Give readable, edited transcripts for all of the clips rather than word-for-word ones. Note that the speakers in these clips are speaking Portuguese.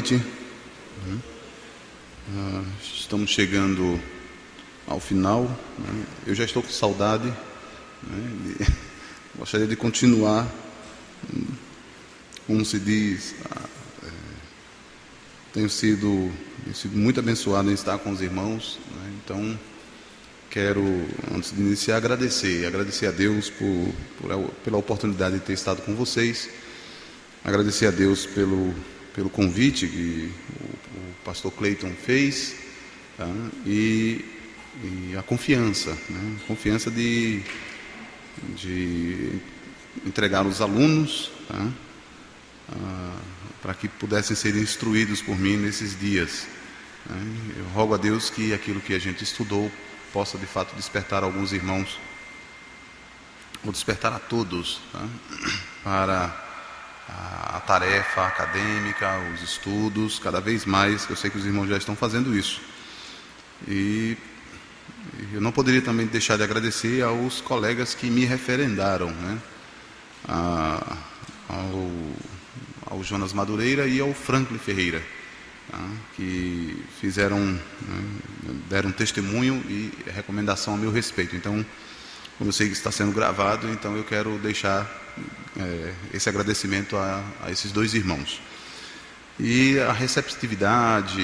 noite. Estamos chegando ao final, né? Eu já estou com saudade, né? Gostaria de continuar, como se diz, tenho sido muito abençoado em estar com os irmãos, né? Então quero, antes de iniciar, agradecer a Deus pela oportunidade de ter estado com vocês, agradecer a Deus pelo convite que o pastor Cleiton fez, tá? E a confiança, né? Confiança de entregar os alunos, tá? Para que pudessem ser instruídos por mim nesses dias, né? Eu rogo a Deus que aquilo que a gente estudou possa de fato despertar alguns irmãos, ou despertar a todos, tá? Para a tarefa acadêmica, os estudos, cada vez mais, que eu sei que os irmãos já estão fazendo isso. E eu não poderia também deixar de agradecer aos colegas que me referendaram, né? Ao Jonas Madureira e ao Franklin Ferreira, tá? Que fizeram, né, deram testemunho e recomendação a meu respeito. Então, como eu sei que está sendo gravado, então eu quero deixar esse agradecimento a esses dois irmãos. E a receptividade,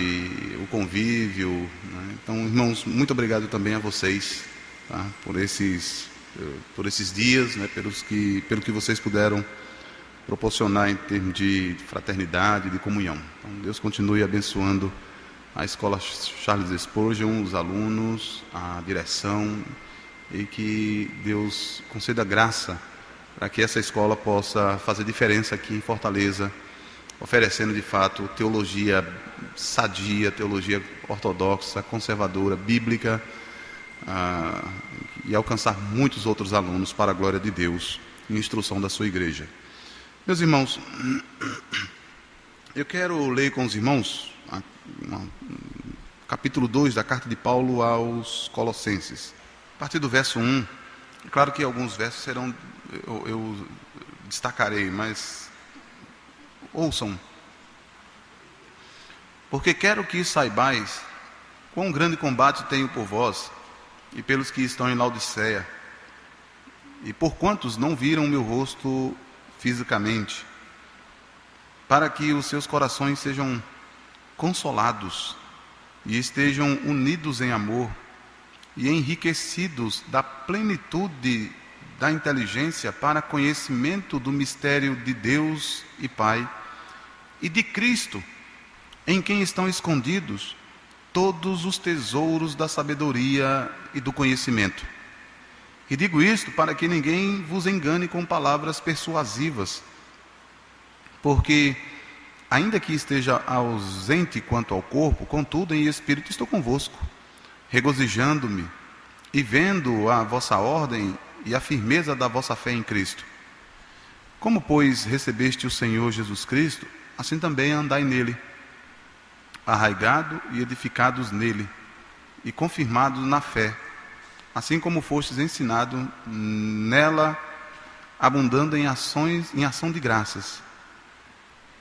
o convívio, né? Então, irmãos, muito obrigado também a vocês, tá? Por esses dias, né? Pelo que vocês puderam proporcionar em termos de fraternidade, de comunhão. Então, Deus continue abençoando a Escola Charles Spurgeon, os alunos, a direção, e que Deus conceda graça para que essa escola possa fazer diferença aqui em Fortaleza, oferecendo de fato teologia sadia, teologia ortodoxa, conservadora, bíblica, e alcançar muitos outros alunos para a glória de Deus, em instrução da sua igreja. Meus irmãos, eu quero ler com os irmãos capítulo 2 da carta de Paulo aos Colossenses, a partir do verso 1. Claro que alguns versos serão, eu destacarei, mas ouçam. Porque quero que saibais quão grande combate tenho por vós e pelos que estão em Laodiceia, e por quantos não viram o meu rosto fisicamente, para que os seus corações sejam consolados e estejam unidos em amor e enriquecidos da plenitude da inteligência para conhecimento do mistério de Deus e Pai e de Cristo, em quem estão escondidos todos os tesouros da sabedoria e do conhecimento. E digo isto para que ninguém vos engane com palavras persuasivas, porque, ainda que esteja ausente quanto ao corpo, contudo em espírito estou convosco, regozijando-me e vendo a vossa ordem e a firmeza da vossa fé em Cristo. Como, pois, recebeste o Senhor Jesus Cristo, assim também andai nele, arraigados e edificados nele, e confirmados na fé, assim como fostes ensinados nela, abundando em ação de graças,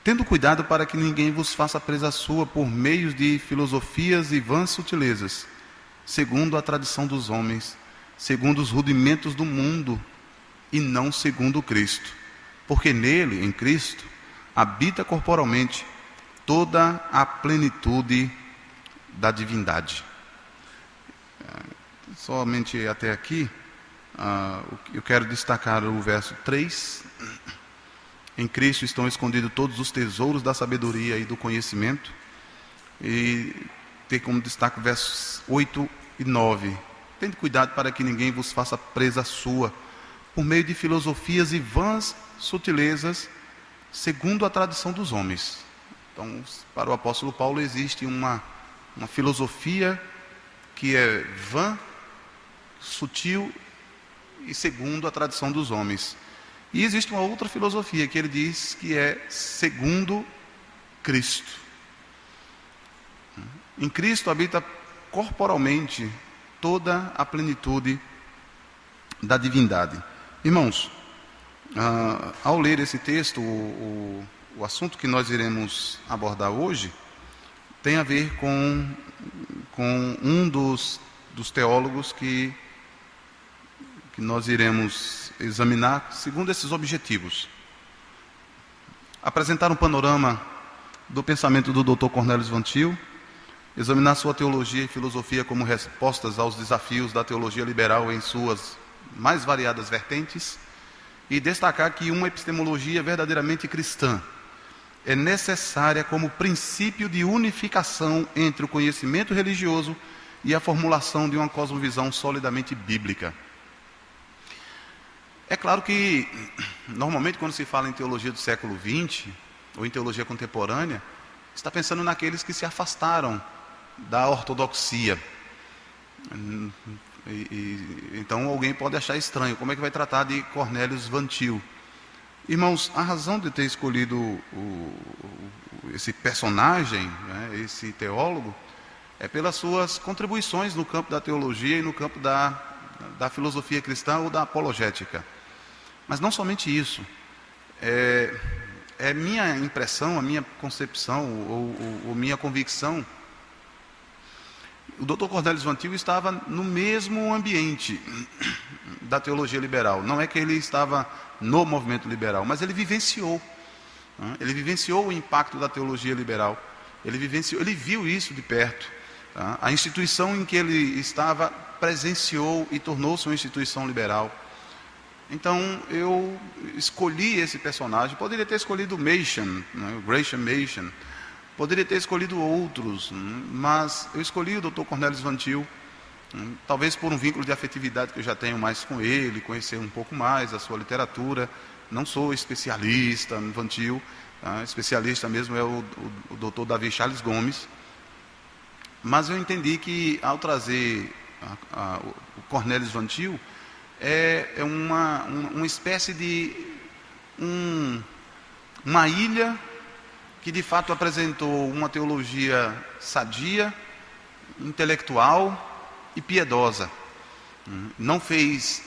tendo cuidado para que ninguém vos faça presa sua por meios de filosofias e vãs sutilezas, segundo a tradição dos homens, segundo os rudimentos do mundo, e não segundo Cristo. Porque nele, em Cristo, habita corporalmente toda a plenitude da divindade. Somente até aqui, eu quero destacar o verso 3. Em Cristo estão escondidos todos os tesouros da sabedoria e do conhecimento. E ter como destaque versos 8 e 9. Tende cuidado para que ninguém vos faça presa sua, por meio de filosofias e vãs sutilezas, segundo a tradição dos homens. Então, para o apóstolo Paulo existe uma filosofia que é vã, sutil e segundo a tradição dos homens. E existe uma outra filosofia que ele diz que é segundo Cristo. Em Cristo habita corporalmente toda a plenitude da divindade. Irmãos, ao ler esse texto, o o assunto que nós iremos abordar hoje tem a ver com um dos teólogos que nós iremos examinar segundo esses objetivos. Apresentar um panorama do pensamento do Dr. Cornelius Van Til, examinar sua teologia e filosofia como respostas aos desafios da teologia liberal em suas mais variadas vertentes, e destacar que uma epistemologia verdadeiramente cristã é necessária como princípio de unificação entre o conhecimento religioso e a formulação de uma cosmovisão solidamente bíblica. É claro que, normalmente, quando se fala em teologia do século XX, ou em teologia contemporânea, está pensando naqueles que se afastaram da ortodoxia. Então alguém pode achar estranho, como é que vai tratar de Cornelius Van Til? Irmãos, a razão de ter escolhido esse personagem, né, esse teólogo, é pelas suas contribuições no campo da teologia e no campo da filosofia cristã ou da apologética. Mas não somente isso. É minha impressão, a minha concepção ou minha convicção. O Dr. Cornelius Van Til estava no mesmo ambiente da teologia liberal. Não é que ele estava no movimento liberal, mas ele vivenciou. Ele vivenciou o impacto da teologia liberal. Ele viu isso de perto. A instituição em que ele estava presenciou e tornou-se uma instituição liberal. Então eu escolhi esse personagem. Poderia ter escolhido Machen, né, o Gresham Machen. Poderia ter escolhido outros, mas eu escolhi o Dr. Cornelius Van Til, talvez por um vínculo de afetividade que eu já tenho mais com ele, conhecer um pouco mais a sua literatura. Não sou especialista no Van Til, especialista mesmo é o Dr. Davi Charles Gomes, mas eu entendi que ao trazer o Cornelius Van Til, é uma espécie de uma ilha que de fato apresentou uma teologia sadia, intelectual e piedosa. Não fez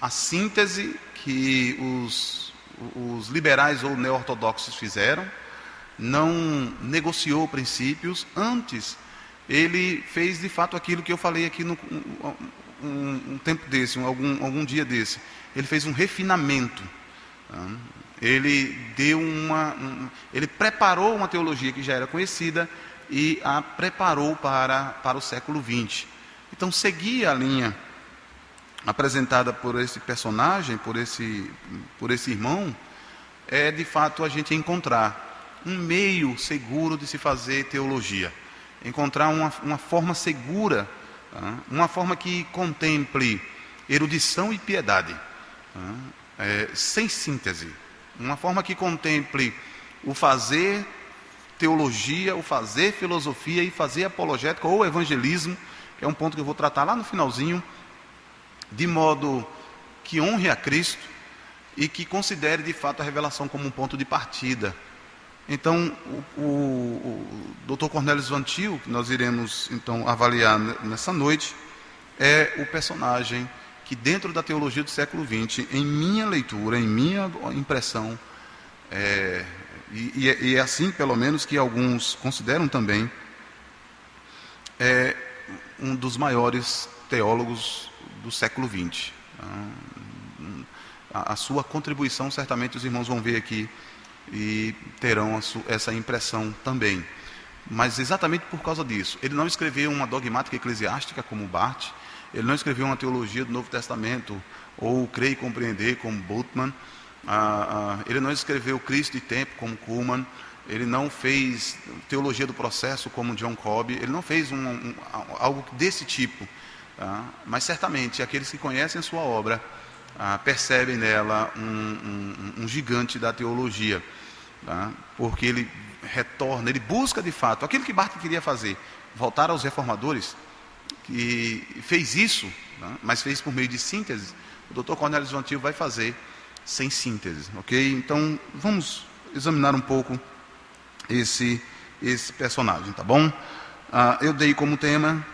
a síntese que os liberais ou neo-ortodoxos fizeram, não negociou princípios, antes ele fez de fato aquilo que eu falei aqui um tempo desse, algum dia desse. Ele fez um refinamento. Ele ele preparou uma teologia que já era conhecida e a preparou para o século XX. Então seguia a linha apresentada por esse personagem, por esse irmão, de fato a gente encontrar um meio seguro de se fazer teologia, encontrar uma forma segura, uma forma que contemple erudição e piedade, sem síntese. Uma forma que contemple o fazer teologia, o fazer filosofia e fazer apologética ou evangelismo, que é um ponto que eu vou tratar lá no finalzinho, de modo que honre a Cristo e que considere de fato a revelação como um ponto de partida. Então, o Dr. Cornelius Van Til, que nós iremos então avaliar nessa noite, é o personagem que dentro da teologia do século XX, em minha leitura, em minha impressão, e é assim pelo menos que alguns consideram também, é um dos maiores teólogos do século XX. A sua contribuição, certamente os irmãos vão ver aqui e terão essa impressão também. Mas exatamente por causa disso, ele não escreveu uma dogmática eclesiástica como Barth, ele não escreveu uma teologia do Novo Testamento, ou Crer e Compreender, como Bultmann, ele não escreveu Cristo e Tempo, como Kuhlmann, ele não fez teologia do processo, como John Cobb, ele não fez algo desse tipo, mas certamente aqueles que conhecem a sua obra percebem nela um gigante da teologia, porque ele retorna, ele busca de fato aquilo que Barth queria fazer, voltar aos reformadores, que fez isso, mas fez por meio de síntese. O Dr. Cornelius Van Til vai fazer sem síntese, ok? Então vamos examinar um pouco esse personagem, tá bom? Eu dei como tema,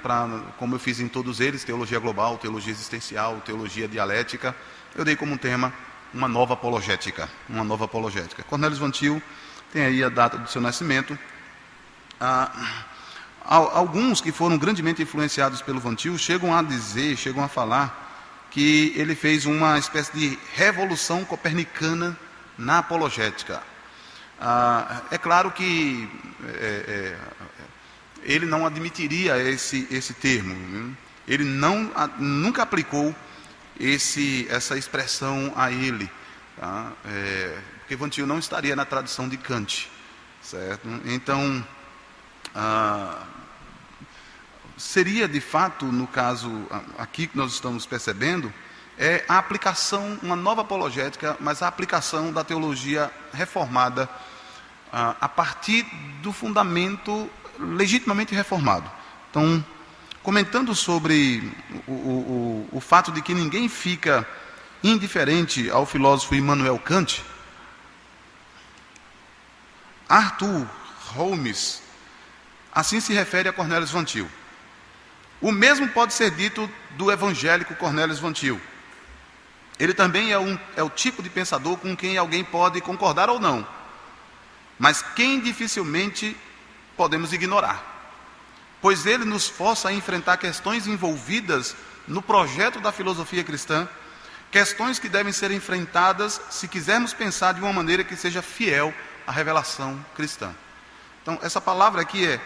como eu fiz em todos eles, teologia global, teologia existencial, teologia dialética, eu dei como tema uma nova apologética. Cornelius Van Til tem aí a data do seu nascimento. Alguns que foram grandemente influenciados pelo Van Til chegam a falar que ele fez uma espécie de revolução copernicana na apologética. É claro que ele não admitiria esse termo, né? Ele nunca aplicou essa expressão a ele, tá? Porque Van Til não estaria na tradição de Kant, certo? Então, seria de fato, no caso aqui que nós estamos percebendo, a aplicação, uma nova apologética, mas a aplicação da teologia reformada a partir do fundamento legitimamente reformado. Então, comentando sobre o fato de que ninguém fica indiferente ao filósofo Immanuel Kant, Arthur Holmes assim se refere a Cornelius Van Til. O mesmo pode ser dito do evangélico Cornelius Van Til. Ele também é o tipo de pensador com quem alguém pode concordar ou não, mas quem dificilmente podemos ignorar, pois ele nos força a enfrentar questões envolvidas no projeto da filosofia cristã, questões que devem ser enfrentadas se quisermos pensar de uma maneira que seja fiel à revelação cristã. Então, essa palavra aqui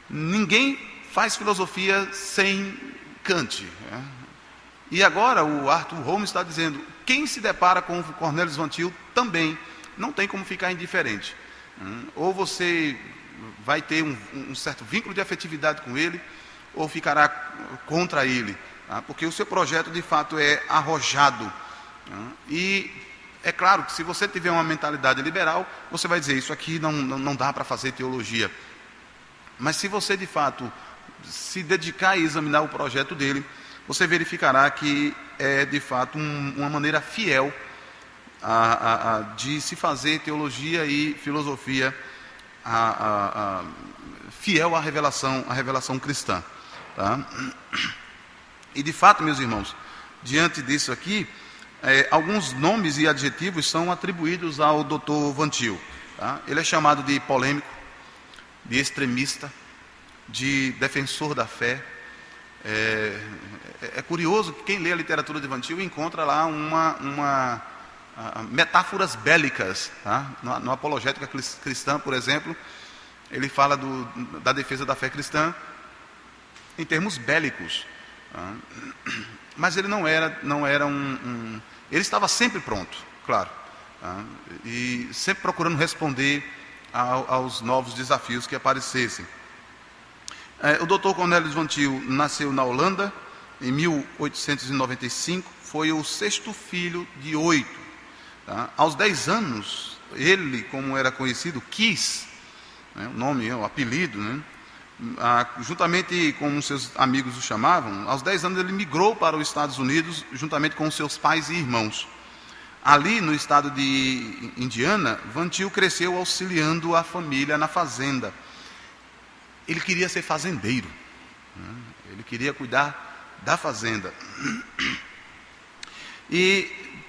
ninguém faz filosofia sem Kant, né? E agora o Arthur Holmes está dizendo, quem se depara com o Cornelius Van Til também não tem como ficar indiferente. Ou você vai ter um certo vínculo de afetividade com ele, ou ficará contra ele, tá? Porque o seu projeto de fato é arrojado, tá? E é claro que se você tiver uma mentalidade liberal, você vai dizer, isso aqui não dá para fazer teologia. Mas se você de fato se dedicar a examinar o projeto dele, você verificará que é de fato uma maneira fiel de se fazer teologia e filosofia fiel à revelação cristã, tá? E de fato, meus irmãos, diante disso aqui, alguns nomes e adjetivos são atribuídos ao Dr. Van Til, tá? Ele é chamado de polêmico, de extremista, de defensor da fé. É curioso que quem lê a literatura de Van Til encontra lá metáforas bélicas, tá? No Apologética Cristã, por exemplo, ele fala da defesa da fé cristã em termos bélicos, tá? Mas ele não era ele estava sempre pronto, claro, tá? E sempre procurando responder aos novos desafios que aparecessem. O Dr. Cornelius Van Til nasceu na Holanda em 1895, foi o 6º filho de 8. Tá? Aos 10 anos, ele, como era conhecido, Kees, né, o nome, o apelido, né, juntamente com seus amigos o chamavam, aos 10 anos ele migrou para os Estados Unidos, juntamente com seus pais e irmãos. Ali no estado de Indiana, Van Til cresceu auxiliando a família na fazenda. Ele queria ser fazendeiro, né? Ele queria cuidar da fazenda.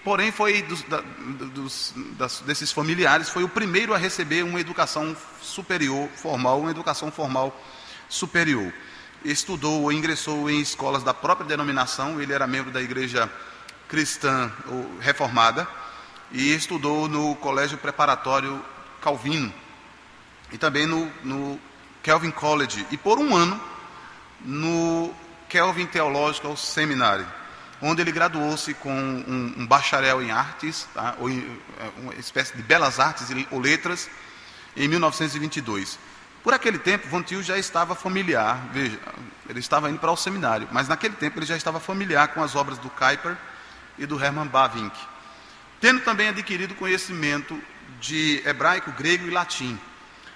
Porém, foi desses familiares, foi o primeiro a receber uma educação superior, formal, uma educação formal superior. Estudou ou ingressou em escolas da própria denominação, ele era membro da igreja cristã ou reformada, e estudou no colégio preparatório Calvino, e também no Calvin College, e por um ano no Calvin Theological Seminary, onde ele graduou-se com um bacharel em artes, tá? Ou uma espécie de belas artes ou letras, em 1922. Por aquele tempo, Van Til já estava familiar, veja, ele estava indo para o seminário, mas naquele tempo ele já estava familiar com as obras do Kuyper e do Herman Bavinck, tendo também adquirido conhecimento de hebraico, grego e latim.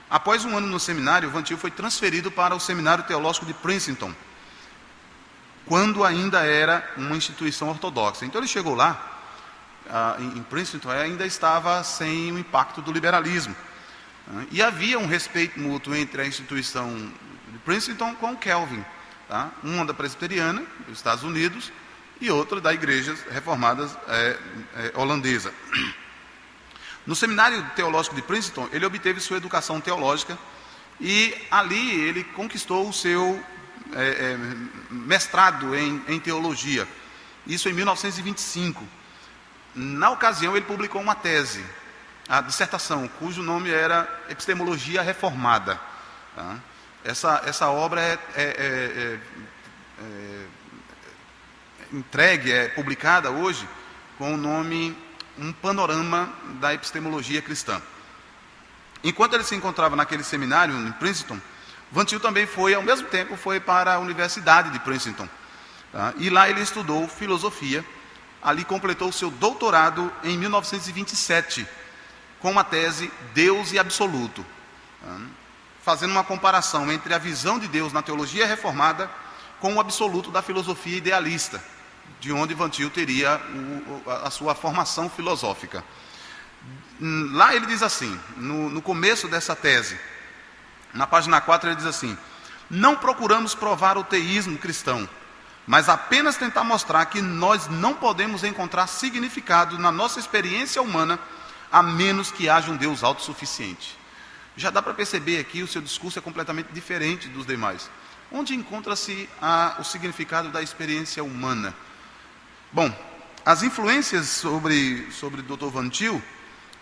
Após um ano no seminário, Van Til foi transferido para o Seminário Teológico de Princeton, quando ainda era uma instituição ortodoxa. Então ele chegou lá, em Princeton, ainda estava sem o impacto do liberalismo. E havia um respeito mútuo entre a instituição de Princeton com Calvin, tá? Uma da presbiteriana, dos Estados Unidos, e outra da igreja reformada holandesa. No Seminário Teológico de Princeton, ele obteve sua educação teológica e ali ele conquistou o seu mestrado em teologia, isso em 1925. Na ocasião, ele publicou uma tese, a dissertação, cujo nome era Epistemologia Reformada. Tá? Essa obra publicada hoje com o nome Um Panorama da Epistemologia Cristã. Enquanto ele se encontrava naquele seminário em Princeton, Van Til também ao mesmo tempo, foi para a Universidade de Princeton. Tá? E lá ele estudou filosofia, ali completou seu doutorado em 1927, com uma tese Deus e Absoluto, tá? Fazendo uma comparação entre a visão de Deus na teologia reformada com o absoluto da filosofia idealista, de onde Van Til teria a sua formação filosófica. Lá ele diz assim, no começo dessa tese, na página 4 ele diz assim: não procuramos provar o teísmo cristão, mas apenas tentar mostrar que nós não podemos encontrar significado na nossa experiência humana, a menos que haja um Deus autossuficiente. Já dá para perceber aqui, o seu discurso é completamente diferente dos demais. Onde encontra-se o significado da experiência humana? Bom, as influências sobre Dr. Van Til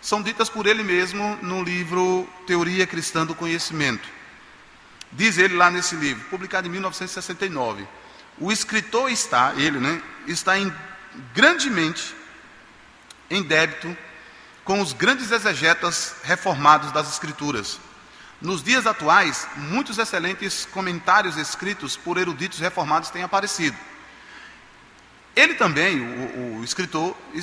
são ditas por ele mesmo no livro Teoria Cristã do Conhecimento. Diz ele lá nesse livro, publicado em 1969, o escritor está grandemente em débito com os grandes exegetas reformados das Escrituras. Nos dias atuais, muitos excelentes comentários escritos por eruditos reformados têm aparecido. Ele também, o escritor, é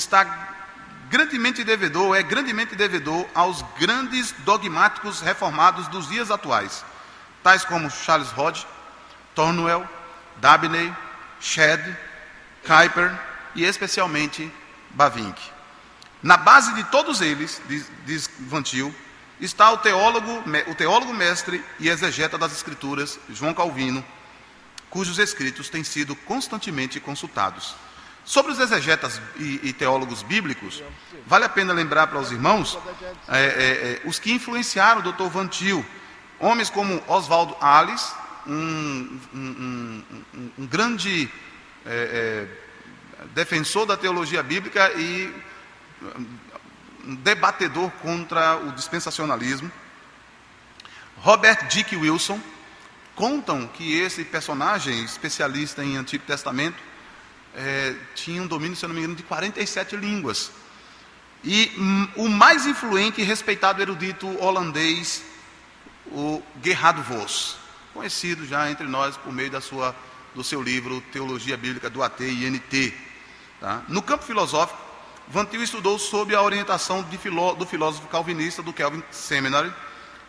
grandemente devedor aos grandes dogmáticos reformados dos dias atuais, tais como Charles Hodge, Thornwell, Dabney, Shedd, Kuyper e especialmente Bavinck. Na base de todos eles, diz Van Til, está o teólogo mestre e exegeta das Escrituras, João Calvino, cujos escritos têm sido constantemente consultados. Sobre os exegetas e teólogos bíblicos, vale a pena lembrar para os irmãos os que influenciaram o Dr. Van Til, homens como Oswald Allis, um grande defensor da teologia bíblica e um debatedor contra o dispensacionalismo. Robert Dick Wilson. Contam que esse personagem especialista em Antigo Testamento tinha um domínio, se eu não me engano, de 47 línguas. E o mais influente e respeitado erudito holandês, o Gerhard Voss, conhecido já entre nós por meio do seu livro Teologia Bíblica do AT e NT. Tá? No campo filosófico, Van Til estudou sob a orientação do filósofo calvinista do Calvin Seminary,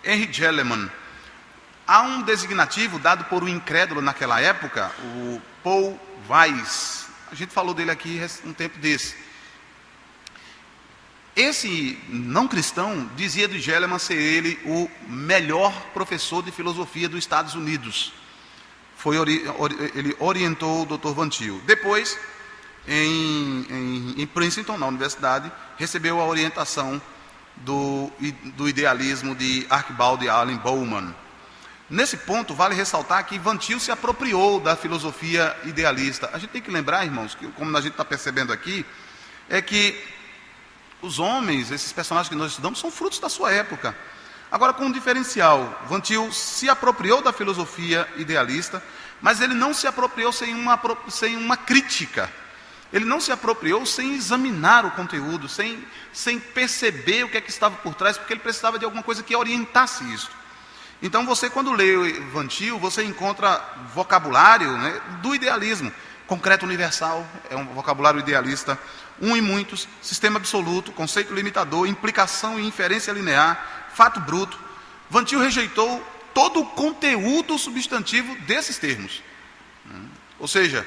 Henry Gellerman. Há um designativo dado por um incrédulo naquela época, o Paul Weiss. A gente falou dele aqui um tempo desse. Esse não cristão dizia de Gellerman ser ele o melhor professor de filosofia dos Estados Unidos. Ele orientou o Dr. Van Til. Depois, em Princeton, na universidade, recebeu a orientação do idealismo de Archibald Allen Bowman. Nesse ponto, vale ressaltar que Van Til se apropriou da filosofia idealista. A gente tem que lembrar, irmãos, que como a gente está percebendo aqui, é que os homens, esses personagens que nós estudamos, são frutos da sua época. Agora, com um diferencial, Van Til se apropriou da filosofia idealista, mas ele não se apropriou sem uma crítica. Ele não se apropriou sem examinar o conteúdo, sem perceber o que é que estava por trás, porque ele precisava de alguma coisa que orientasse isso. Então, você, quando lê Van Til, você encontra vocabulário, né, do idealismo. Concreto universal, é um vocabulário idealista. Um e muitos, sistema absoluto, conceito limitador, implicação e inferência linear, fato bruto. Van Til rejeitou todo o conteúdo substantivo desses termos. Ou seja,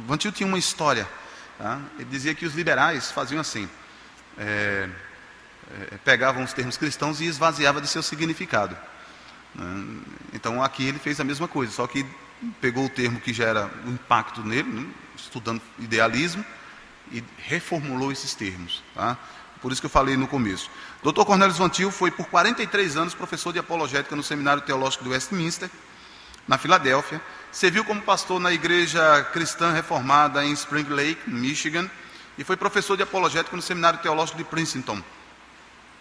Van Til tinha uma história. Tá? Ele dizia que os liberais faziam assim, pegavam os termos cristãos e esvaziava de seu significado. Então aqui ele fez a mesma coisa, só que pegou o termo que gera um impacto nele, estudando idealismo, e reformulou esses termos. Tá? Por isso que eu falei no começo. Dr. Cornelius Van Til foi por 43 anos professor de apologética no Seminário Teológico de Westminster, na Filadélfia. Serviu como pastor na Igreja Cristã Reformada em Spring Lake, Michigan, e foi professor de apologética no Seminário Teológico de Princeton.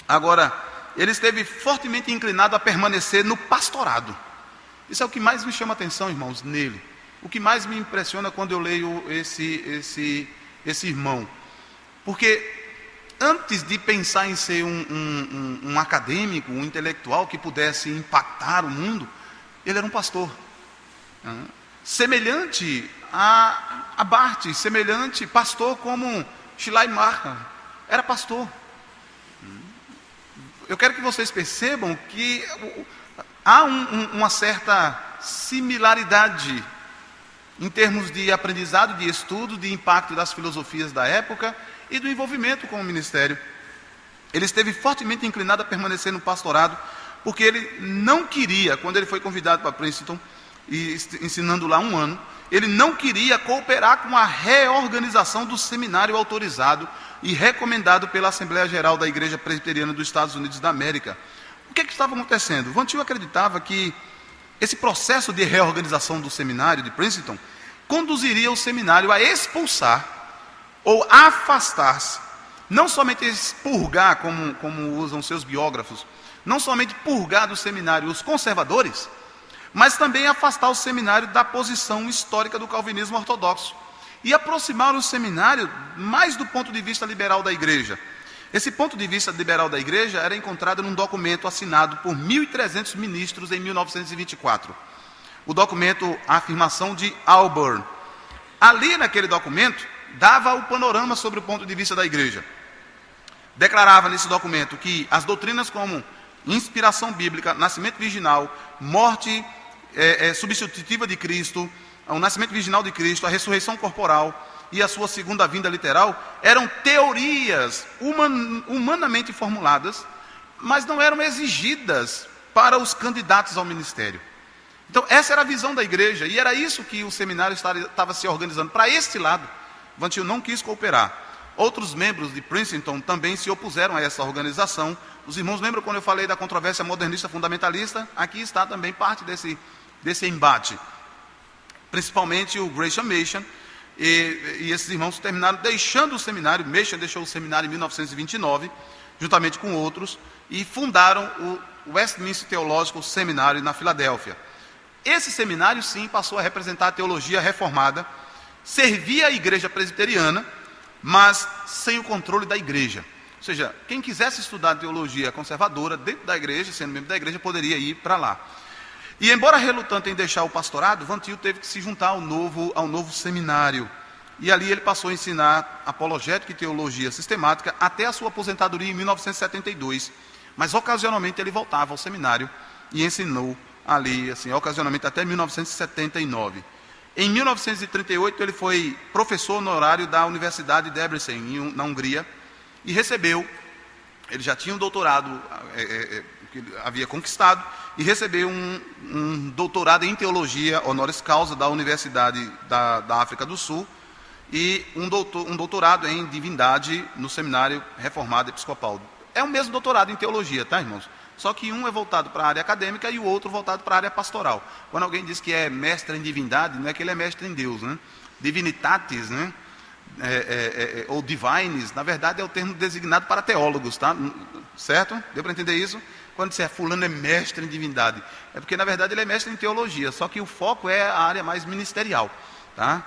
Agora, ele esteve fortemente inclinado a permanecer no pastorado. Isso é o que mais me chama a atenção, irmãos, nele. O que mais me impressiona quando eu leio esse irmão. Porque antes de pensar em ser um acadêmico, um intelectual que pudesse impactar o mundo, ele era um pastor. Semelhante a Barth, semelhante, pastor como Schleiermacher, era pastor. Eu quero que vocês percebam que há uma certa similaridade em termos de aprendizado, de estudo, de impacto das filosofias da época e do envolvimento com o ministério. Ele esteve fortemente inclinado a permanecer no pastorado, porque ele não queria, quando ele foi convidado para Princeton, e ensinando lá 1 ano, ele não queria cooperar com a reorganização do seminário autorizado e recomendado pela Assembleia Geral da Igreja Presbiteriana dos Estados Unidos da América. O que estava acontecendo? Van Til acreditava que esse processo de reorganização do seminário de Princeton conduziria o seminário a expulsar ou afastar-se, não somente expurgar, como usam seus biógrafos, não somente purgar do seminário os conservadores, mas também afastar o seminário da posição histórica do calvinismo ortodoxo e aproximar o seminário mais do ponto de vista liberal da igreja. Esse ponto de vista liberal da igreja era encontrado num documento assinado por 1.300 ministros em 1924. O documento A Afirmação de Auburn. Ali naquele documento, dava o panorama sobre o ponto de vista da igreja. Declarava nesse documento que as doutrinas como inspiração bíblica, nascimento virginal, morte substitutiva de Cristo, o nascimento virginal de Cristo, a ressurreição corporal e a sua segunda vinda literal, eram teorias humanamente formuladas, mas não eram exigidas para os candidatos ao ministério. Então, essa era a visão da igreja, e era isso que o seminário estava se organizando. Para este lado, Van Til não quis cooperar. Outros membros de Princeton também se opuseram a essa organização. Os irmãos lembram quando eu falei da controvérsia modernista fundamentalista? Aqui está também parte desse embate. Principalmente o Gresham Machen, e esses irmãos terminaram deixando o seminário. Machen deixou o seminário em 1929, juntamente com outros, e fundaram o Westminster Theological Seminary na Filadélfia. Esse seminário, sim, passou a representar a teologia reformada, servia a igreja presbiteriana, mas sem o controle da igreja. Ou seja, quem quisesse estudar teologia conservadora dentro da igreja, sendo membro da igreja, poderia ir para lá. E embora relutante em deixar o pastorado, Van Til teve que se juntar ao novo seminário. E ali ele passou a ensinar apologética e teologia sistemática até a sua aposentadoria em 1972. Mas ocasionalmente ele voltava ao seminário e ensinou ali, assim, ocasionalmente até 1979. Em 1938 ele foi professor honorário da Universidade de Debrecen, na Hungria, e recebeu, ele já tinha um doutorado que ele havia conquistado, e recebeu um doutorado em teologia honoris causa da Universidade da África do Sul, e um doutorado em divindade no Seminário Reformado Episcopal. É o mesmo doutorado em teologia, tá, irmãos? Só que um é voltado para a área acadêmica e o outro voltado para a área pastoral. Quando alguém diz que é mestre em divindade, não é que ele é mestre em Deus, né? Divinitatis, né? Ou divines, na verdade é o termo designado para teólogos, tá? Certo? Deu para entender isso? Quando você fulano é mestre em divindade, é porque na verdade ele é mestre em teologia, só que o foco é a área mais ministerial, tá?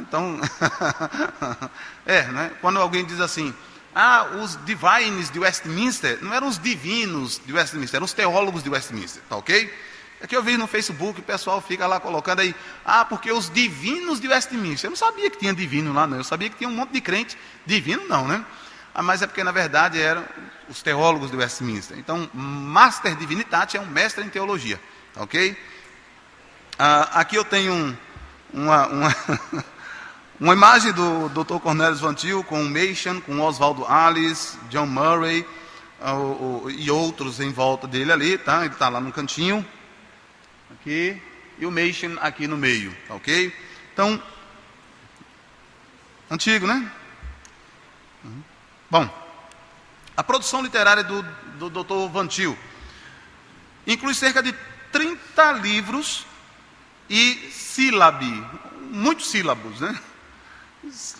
Então, né? Quando alguém diz assim, os divines de Westminster, não eram os divinos de Westminster, eram os teólogos de Westminster, tá ok? É que eu vi no Facebook, o pessoal fica lá colocando aí, porque os divinos de Westminster, eu não sabia que tinha divino lá, não, eu sabia que tinha um monte de crente, divino não, né? Mas é porque na verdade eram os teólogos de Westminster. Então, Master Divinitatis é um mestre em teologia, tá ok? Aqui eu tenho uma imagem do Dr. Cornelius Van Til com Machen, com Oswaldo Alice, John Murray e outros em volta dele ali, tá? Ele está lá no cantinho, aqui, e o Machen aqui no meio, tá ok? Então, antigo, né? Bom, a produção literária do Dr. Van Til inclui cerca de 30 livros e muitos sílabos, né?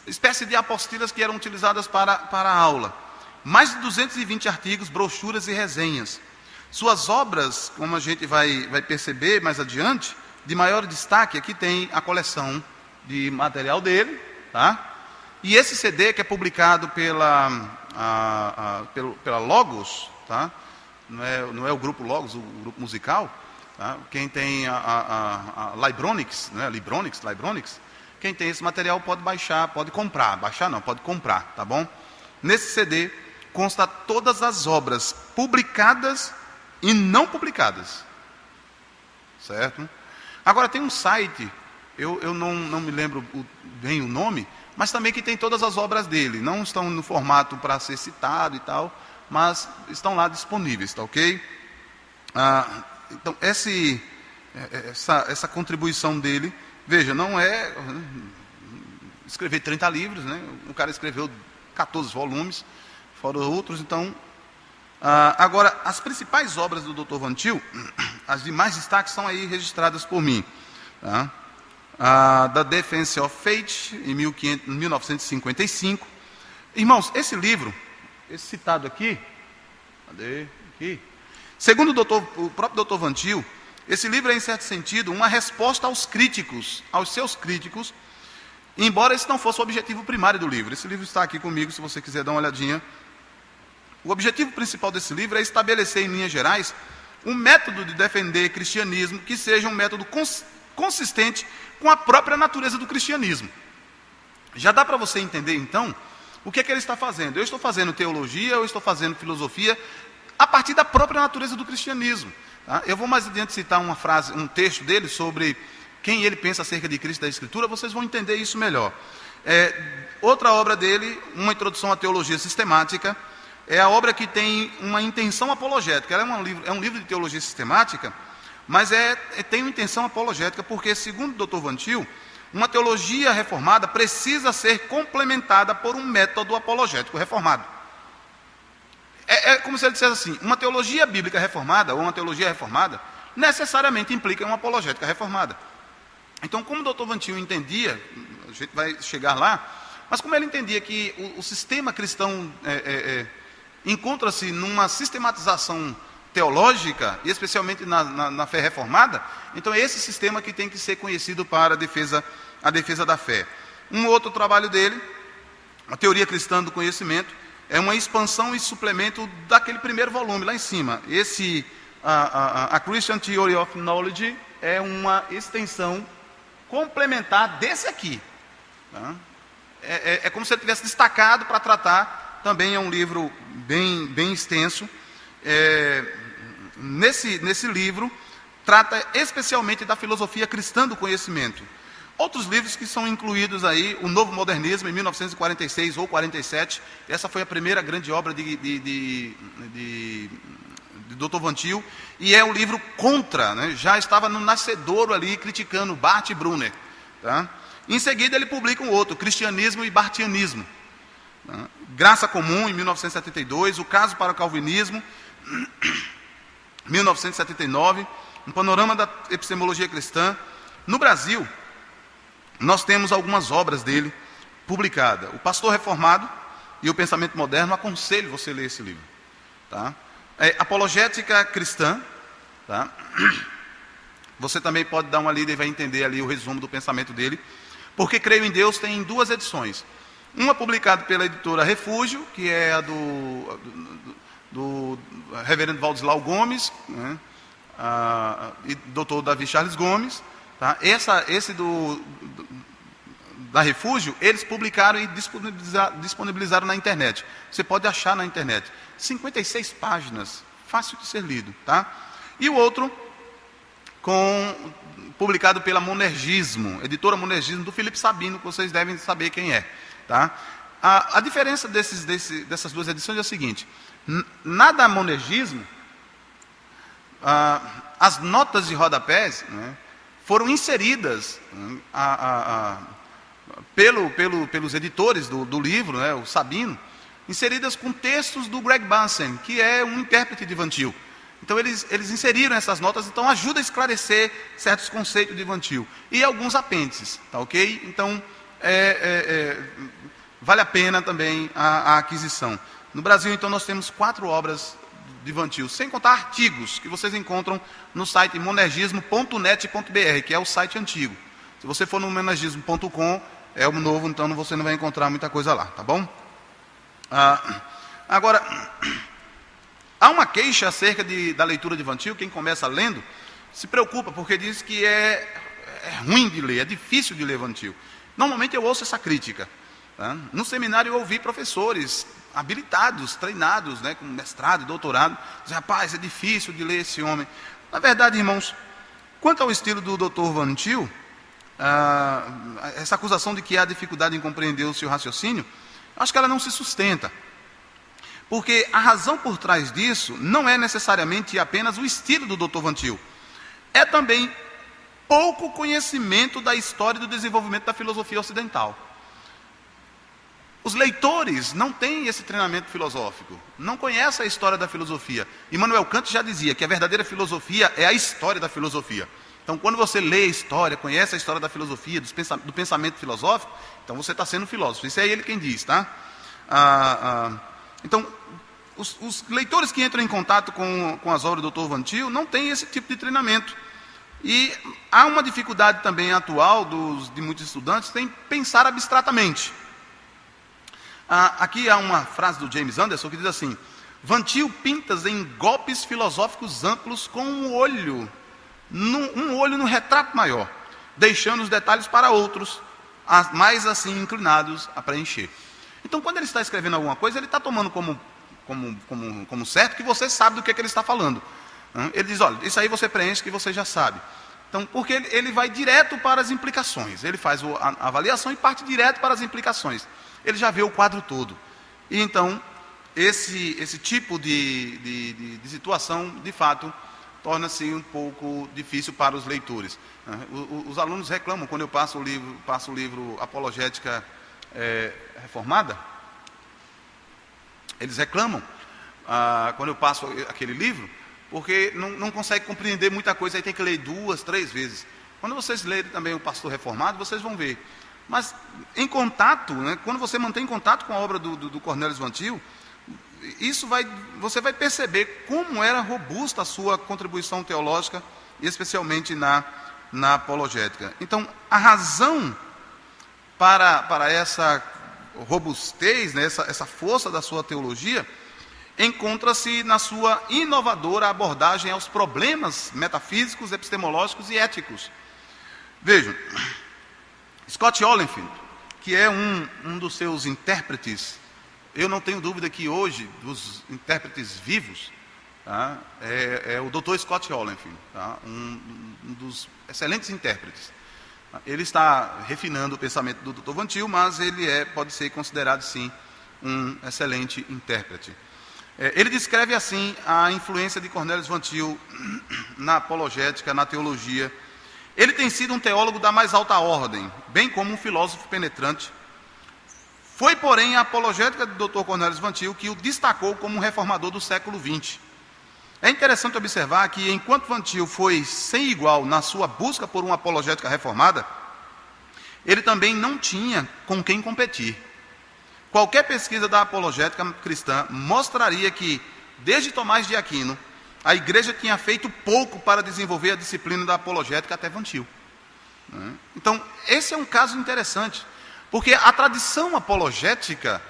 Espécie de apostilas que eram utilizadas para a aula. Mais de 220 artigos, brochuras e resenhas. Suas obras, como a gente vai perceber mais adiante, de maior destaque, aqui tem a coleção de material dele, tá? E esse CD, que é publicado pela Logos, tá? Não é o grupo Logos, o grupo musical, tá? Quem tem a Libronics, né? Libronics, quem tem esse material pode baixar, pode comprar. Baixar não, pode comprar, tá bom? Nesse CD consta todas as obras publicadas e não publicadas, certo? Agora tem um site, eu não me lembro bem o nome, mas também que tem todas as obras dele. Não estão no formato para ser citado e tal, mas estão lá disponíveis, tá ok? Então, essa contribuição dele, veja, não é escrever 30 livros, né? O cara escreveu 14 volumes, fora outros, então... agora, as principais obras do Dr. Van Til, as de mais destaque, são aí registradas por mim. Tá? The Defense of Faith, em 1955. Irmãos, esse livro, esse citado aqui, cadê? Aqui. Segundo o próprio Dr. Van Til, esse livro é, em certo sentido, uma resposta aos seus críticos, embora esse não fosse o objetivo primário do livro. Esse livro está aqui comigo, se você quiser dar uma olhadinha. O objetivo principal desse livro é estabelecer, em linhas gerais, um método de defender cristianismo que seja um método consistente com a própria natureza do cristianismo. Já dá para você entender, então, o que é que ele está fazendo. Eu estou fazendo teologia, eu estou fazendo filosofia, a partir da própria natureza do cristianismo. Tá? Eu vou mais adiante citar um texto dele sobre quem ele pensa acerca de Cristo da Escritura, vocês vão entender isso melhor. Outra obra dele, uma introdução à teologia sistemática, é a obra que tem uma intenção apologética. Ela é um livro de teologia sistemática, mas tem uma intenção apologética, porque, segundo o Dr. Van Til, uma teologia reformada precisa ser complementada por um método apologético reformado. É como se ele dissesse assim, uma teologia bíblica reformada, ou uma teologia reformada, necessariamente implica uma apologética reformada. Então, como o Dr. Van Til entendia, a gente vai chegar lá, mas como ele entendia que o sistema cristão encontra-se numa sistematização teológica, e especialmente na fé reformada, então é esse sistema que tem que ser conhecido para a defesa da fé. Um outro trabalho dele, a Teoria Cristã do Conhecimento, é uma expansão e suplemento daquele primeiro volume, lá em cima. A Christian Theory of Knowledge é uma extensão complementar desse aqui. Tá? É como se ele tivesse destacado para tratar, também é um livro bem extenso. Nesse livro, trata especialmente da filosofia cristã do conhecimento. Outros livros que são incluídos aí, o Novo Modernismo, em 1946 ou 47, essa foi a primeira grande obra de Dr. Van Til, e é o livro Contra, né? Já estava no nascedouro ali, criticando Barth e Brunner. Tá? Em seguida ele publica um outro, Cristianismo e Barthianismo. Tá? Graça Comum, em 1972, O Caso para o Calvinismo, 1979, um panorama da epistemologia cristã. No Brasil, nós temos algumas obras dele publicadas. O Pastor Reformado e o Pensamento Moderno, aconselho você a ler esse livro. Tá? Apologética Cristã. Tá? Você também pode dar uma lida e vai entender ali o resumo do pensamento dele. Porque Creio em Deus tem 2 edições. Uma publicada pela editora Refúgio, que é a do reverendo Valdislau Gomes, né? E doutor Davi Charles Gomes. Tá? Esse da Refúgio, eles publicaram e disponibilizaram na internet. Você pode achar na internet. 56 páginas, fácil de ser lido. Tá? E o outro, publicado pela Monergismo, editora Monergismo, do Felipe Sabino, que vocês devem saber quem é. Tá? A diferença dessas 2 edições é a seguinte: na da Monergismo, as notas de rodapés, né, foram inseridas pelos editores do livro, né, o Sabino, inseridas com textos do Greg Bunsen, que é um intérprete de Van Til. Então eles inseriram essas notas, então ajuda a esclarecer certos conceitos de Van Til. E alguns apêndices, tá ok? Então vale a pena também a aquisição. No Brasil, então, nós temos 4 obras de Van Til, sem contar artigos que vocês encontram no site monergismo.net.br, que é o site antigo. Se você for no monergismo.com, é o novo, então você não vai encontrar muita coisa lá, tá bom? Agora, há uma queixa acerca da leitura de Van Til. Quem começa lendo se preocupa, porque diz que é ruim de ler, é difícil de ler Van Til. Normalmente eu ouço essa crítica. Tá? No seminário eu ouvi professores habilitados, treinados, né, com mestrado e doutorado, dizem, rapaz, é difícil de ler esse homem. Na verdade, irmãos, quanto ao estilo do Dr. Van Til, essa acusação de que há dificuldade em compreender o seu raciocínio, acho que ela não se sustenta. Porque a razão por trás disso não é necessariamente apenas o estilo do Dr. Van Til. É também pouco conhecimento da história e do desenvolvimento da filosofia ocidental. Os leitores não têm esse treinamento filosófico, não conhecem a história da filosofia. Immanuel Kant já dizia que a verdadeira filosofia é a história da filosofia. Então, quando você lê a história, conhece a história da filosofia, do pensamento filosófico, então você está sendo filósofo. Isso é ele quem diz, tá? Então, os leitores que entram em contato com as obras do Dr. Van Til não têm esse tipo de treinamento. E há uma dificuldade também atual de muitos estudantes em pensar abstratamente. Aqui há uma frase do James Anderson que diz assim: Van Til pintas em golpes filosóficos amplos com um olho no retrato maior, deixando os detalhes para outros, mais assim inclinados a preencher. Então, quando ele está escrevendo alguma coisa, ele está tomando como certo que você sabe do que ele está falando. Ele diz, olha, isso aí você preenche que você já sabe. Então, porque ele vai direto para as implicações. Ele faz a avaliação e parte direto para as implicações. Ele já vê o quadro todo. E então, esse tipo de situação, de fato, torna-se um pouco difícil para os leitores. Os alunos reclamam quando eu passo o livro Apologética Reformada. Eles reclamam quando eu passo aquele livro, porque não consegue compreender muita coisa, aí tem que ler 2, 3 vezes. Quando vocês lerem também o Pastor Reformado, vocês vão ver. Mas em contato, né, quando você mantém contato com a obra do Cornelius Van Til, você vai perceber como era robusta a sua contribuição teológica, especialmente na apologética. Então, a razão para essa robustez, né, essa força da sua teologia, encontra-se na sua inovadora abordagem aos problemas metafísicos, epistemológicos e éticos. Vejam, Scott Oliphint, que é um dos seus intérpretes, eu não tenho dúvida que hoje, dos intérpretes vivos, tá, é o Dr. Scott Oliphint, tá, um dos excelentes intérpretes. Ele está refinando o pensamento do Dr. Van Til, mas ele pode ser considerado, sim, um excelente intérprete. Ele descreve assim a influência de Cornelius Van Til na apologética, na teologia. Ele tem sido um teólogo da mais alta ordem, bem como um filósofo penetrante. Foi, porém, a apologética do Dr. Cornelius Van Til que o destacou como um reformador do século XX. É interessante observar que, enquanto Van Til foi sem igual na sua busca por uma apologética reformada, ele também não tinha com quem competir. Qualquer pesquisa da apologética cristã mostraria que, desde Tomás de Aquino, a igreja tinha feito pouco para desenvolver a disciplina da apologética até Van Til. Então, esse é um caso interessante, porque a tradição apologética,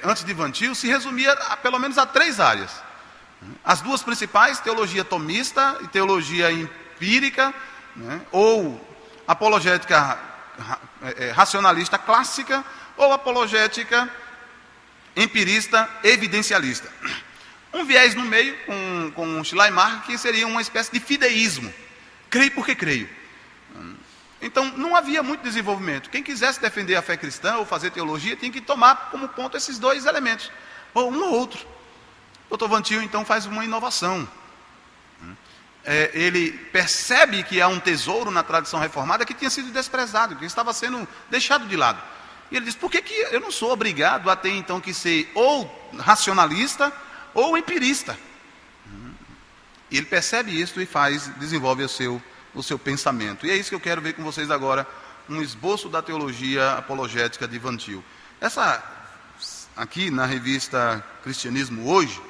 antes de Van Til, se resumia pelo menos a 3 áreas. As 2 principais, teologia tomista e teologia empírica, né, ou apologética racionalista clássica, ou apologética empirista evidencialista. Um viés no meio, com Schleiermacher, que seria uma espécie de fideísmo. Creio porque creio. Então, não havia muito desenvolvimento. Quem quisesse defender a fé cristã ou fazer teologia, tinha que tomar como ponto esses 2 elementos, ou um ou outro. O Dr. Van Til, então, faz uma inovação. Ele percebe que há um tesouro na tradição reformada que tinha sido desprezado, que estava sendo deixado de lado. E ele diz, por que eu não sou obrigado a ter então que ser ou racionalista ou empirista? E ele percebe isso e desenvolve o seu pensamento. E é isso que eu quero ver com vocês agora, um esboço da teologia apologética de Van Til. Aqui na revista Cristianismo Hoje,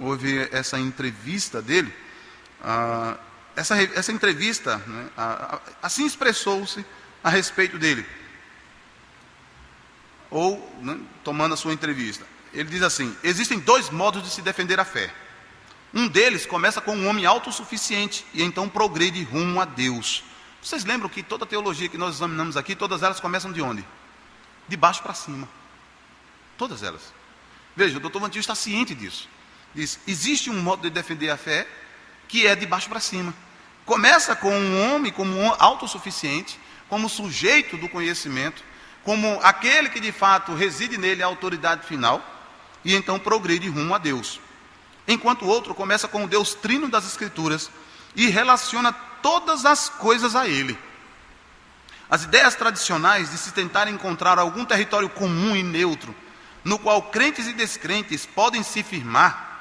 houve essa entrevista dele. Essa entrevista, né, assim expressou-se a respeito dele. Ou, né, tomando a sua entrevista. Ele diz assim: existem dois modos de se defender a fé. Um deles começa com um homem autossuficiente e então progride rumo a Deus. Vocês lembram que toda a teologia que nós examinamos aqui, todas elas começam de onde? De baixo para cima. Todas elas. Veja, o Dr. Van Til está ciente disso. Diz, existe um modo de defender a fé que é de baixo para cima. Começa com um homem como um autossuficiente, como sujeito do conhecimento, como aquele que de fato reside nele a autoridade final, e então progride rumo a Deus. Enquanto o outro começa com o Deus trino das Escrituras e relaciona todas as coisas a Ele. As ideias tradicionais de se tentar encontrar algum território comum e neutro, no qual crentes e descrentes podem se firmar,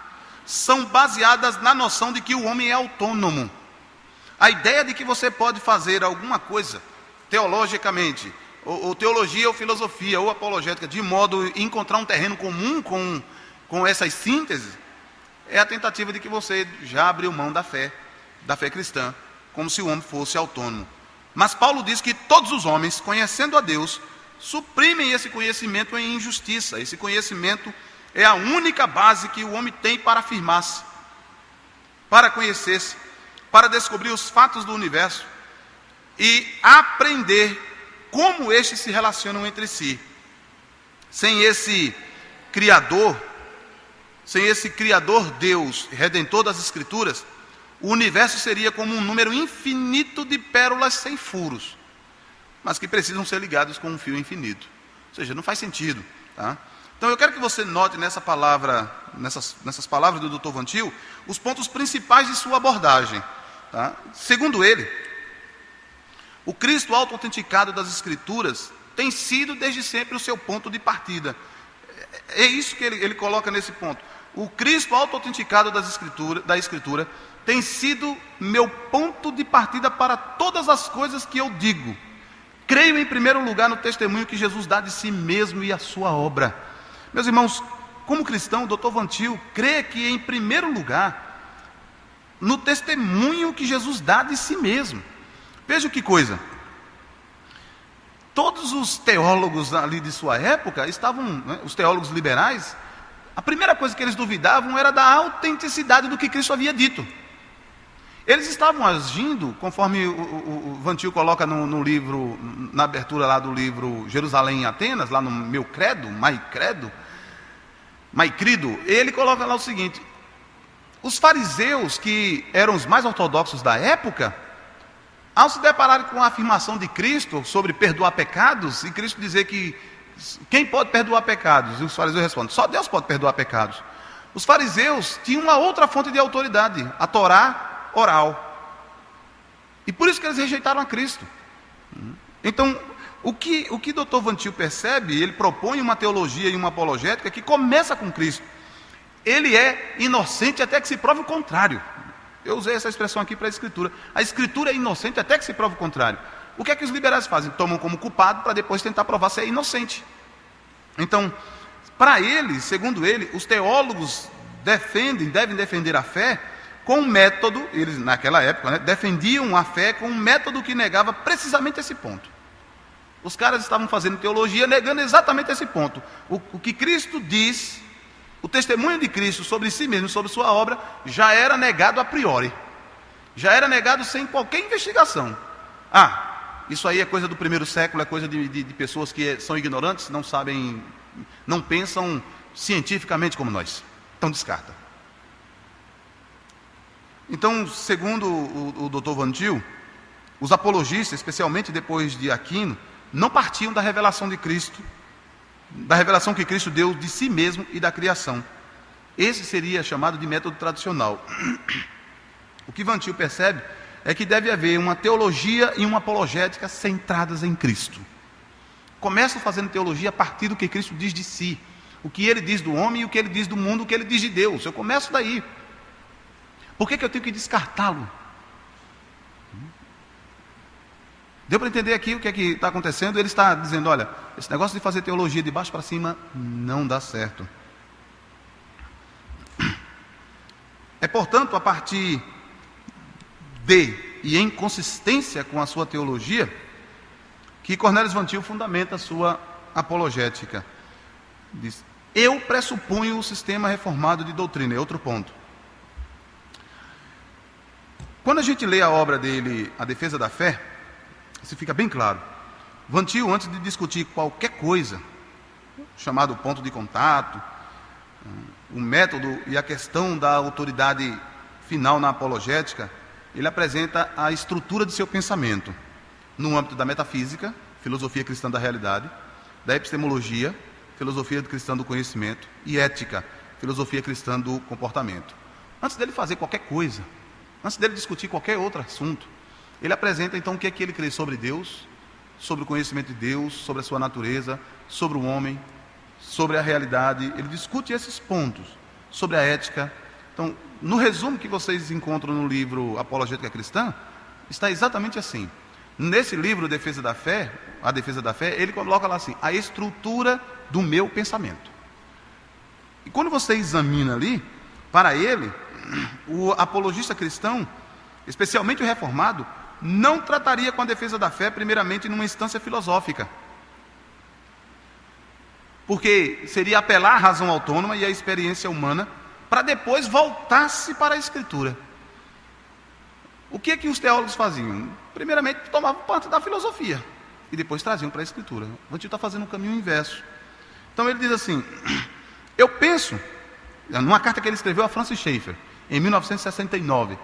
são baseadas na noção de que o homem é autônomo. A ideia de que você pode fazer alguma coisa, teologicamente, ou teologia ou filosofia ou apologética, de modo a encontrar um terreno comum com essas sínteses, é a tentativa de que você já abriu mão da fé cristã, como se o homem fosse autônomo. Mas Paulo diz que todos os homens, conhecendo a Deus, suprimem esse conhecimento em injustiça. Esse conhecimento é a única base que o homem tem para afirmar-se, para conhecer-se, para descobrir os fatos do universo e aprender como estes se relacionam entre si. Sem esse Criador Deus, Redentor das Escrituras, o universo seria como um número infinito de pérolas sem furos, mas que precisam ser ligados com um fio infinito. Ou seja, não faz sentido. Tá? Então eu quero que você note nessas palavras do Dr. Van Til, os pontos principais de sua abordagem. Tá? Segundo ele, o Cristo auto-autenticado das Escrituras tem sido desde sempre o seu ponto de partida. É isso que ele coloca nesse ponto. O Cristo auto-autenticado da Escritura tem sido meu ponto de partida para todas as coisas que eu digo. Creio em primeiro lugar no testemunho que Jesus dá de si mesmo e a sua obra. Meus irmãos, como cristão, o Dr. Van Til crê que em primeiro lugar no testemunho que Jesus dá de si mesmo. Veja que coisa. Todos os teólogos ali de sua época estavam, né, os teólogos liberais, a primeira coisa que eles duvidavam era da autenticidade do que Cristo havia dito. Eles estavam agindo, conforme o Van Til coloca no livro, na abertura lá do livro Jerusalém em Atenas, lá no meu credo, Maicrido, ele coloca lá o seguinte: os fariseus, que eram os mais ortodoxos da época, ao se depararem com a afirmação de Cristo sobre perdoar pecados, e Cristo dizer que quem pode perdoar pecados? E os fariseus respondem, só Deus pode perdoar pecados. Os fariseus tinham uma outra fonte de autoridade, a Torá oral. E por isso que eles rejeitaram a Cristo. Então, o que Dr. Van Til percebe, ele propõe uma teologia e uma apologética que começa com Cristo. Ele é inocente até que se prove o contrário. Eu usei essa expressão aqui para a Escritura. A Escritura é inocente até que se prove o contrário. O que é que os liberais fazem? Tomam como culpado para depois tentar provar se é inocente. Então, para ele, segundo ele, os teólogos devem defender a fé com um método, eles naquela época, né, defendiam a fé com um método que negava precisamente esse ponto. Os caras estavam fazendo teologia negando exatamente esse ponto. O que Cristo diz, o testemunho de Cristo sobre si mesmo, sobre sua obra, já era negado a priori. Já era negado sem qualquer investigação. Isso aí é coisa do primeiro século, é coisa de pessoas que são ignorantes, não sabem, não pensam cientificamente como nós. Então descarta. Então, segundo o Dr. Van Til, os apologistas, especialmente depois de Aquino, não partiam da revelação de Cristo, da revelação que Cristo deu de si mesmo e da criação. Esse seria chamado de método tradicional. O que Van Til percebe é que deve haver uma teologia e uma apologética centradas em Cristo. Começo fazendo teologia a partir do que Cristo diz de si, o que Ele diz do homem e o que Ele diz do mundo, o que Ele diz de Deus. Eu começo daí. Por que eu tenho que descartá-lo? Deu para entender aqui o que é que está acontecendo? Ele está dizendo, olha, esse negócio de fazer teologia de baixo para cima não dá certo. É, portanto, a partir de e em consistência com a sua teologia, que Cornelius Van Til fundamenta a sua apologética. Diz, eu pressuponho o sistema reformado de doutrina, é outro ponto. Quando a gente lê a obra dele, A Defesa da Fé, isso fica bem claro. Van Til, antes de discutir qualquer coisa, chamado ponto de contato, o método e a questão da autoridade final na apologética, ele apresenta a estrutura de seu pensamento, no âmbito da metafísica, filosofia cristã da realidade, da epistemologia, filosofia cristã do conhecimento, e ética, filosofia cristã do comportamento. Antes dele fazer qualquer coisa, antes dele discutir qualquer outro assunto, ele apresenta então o que é que ele crê sobre Deus, sobre o conhecimento de Deus, sobre a sua natureza, sobre o homem, sobre a realidade. Ele discute esses pontos, sobre a ética. Então, no resumo que vocês encontram no livro Apologética Cristã, está exatamente assim. Nesse livro A Defesa da Fé, ele coloca lá assim, a estrutura do meu pensamento. E quando você examina ali, para ele, o apologista cristão, especialmente o reformado, não trataria com a defesa da fé, primeiramente, numa instância filosófica. Porque seria apelar à razão autônoma e à experiência humana, para depois voltar-se para a Escritura. O que é que os teólogos faziam? Primeiramente, tomavam parte da filosofia, e depois traziam para a Escritura. O Antigo está fazendo um caminho inverso. Então ele diz assim, eu penso, numa carta que ele escreveu a Francis Schaeffer, em 1969,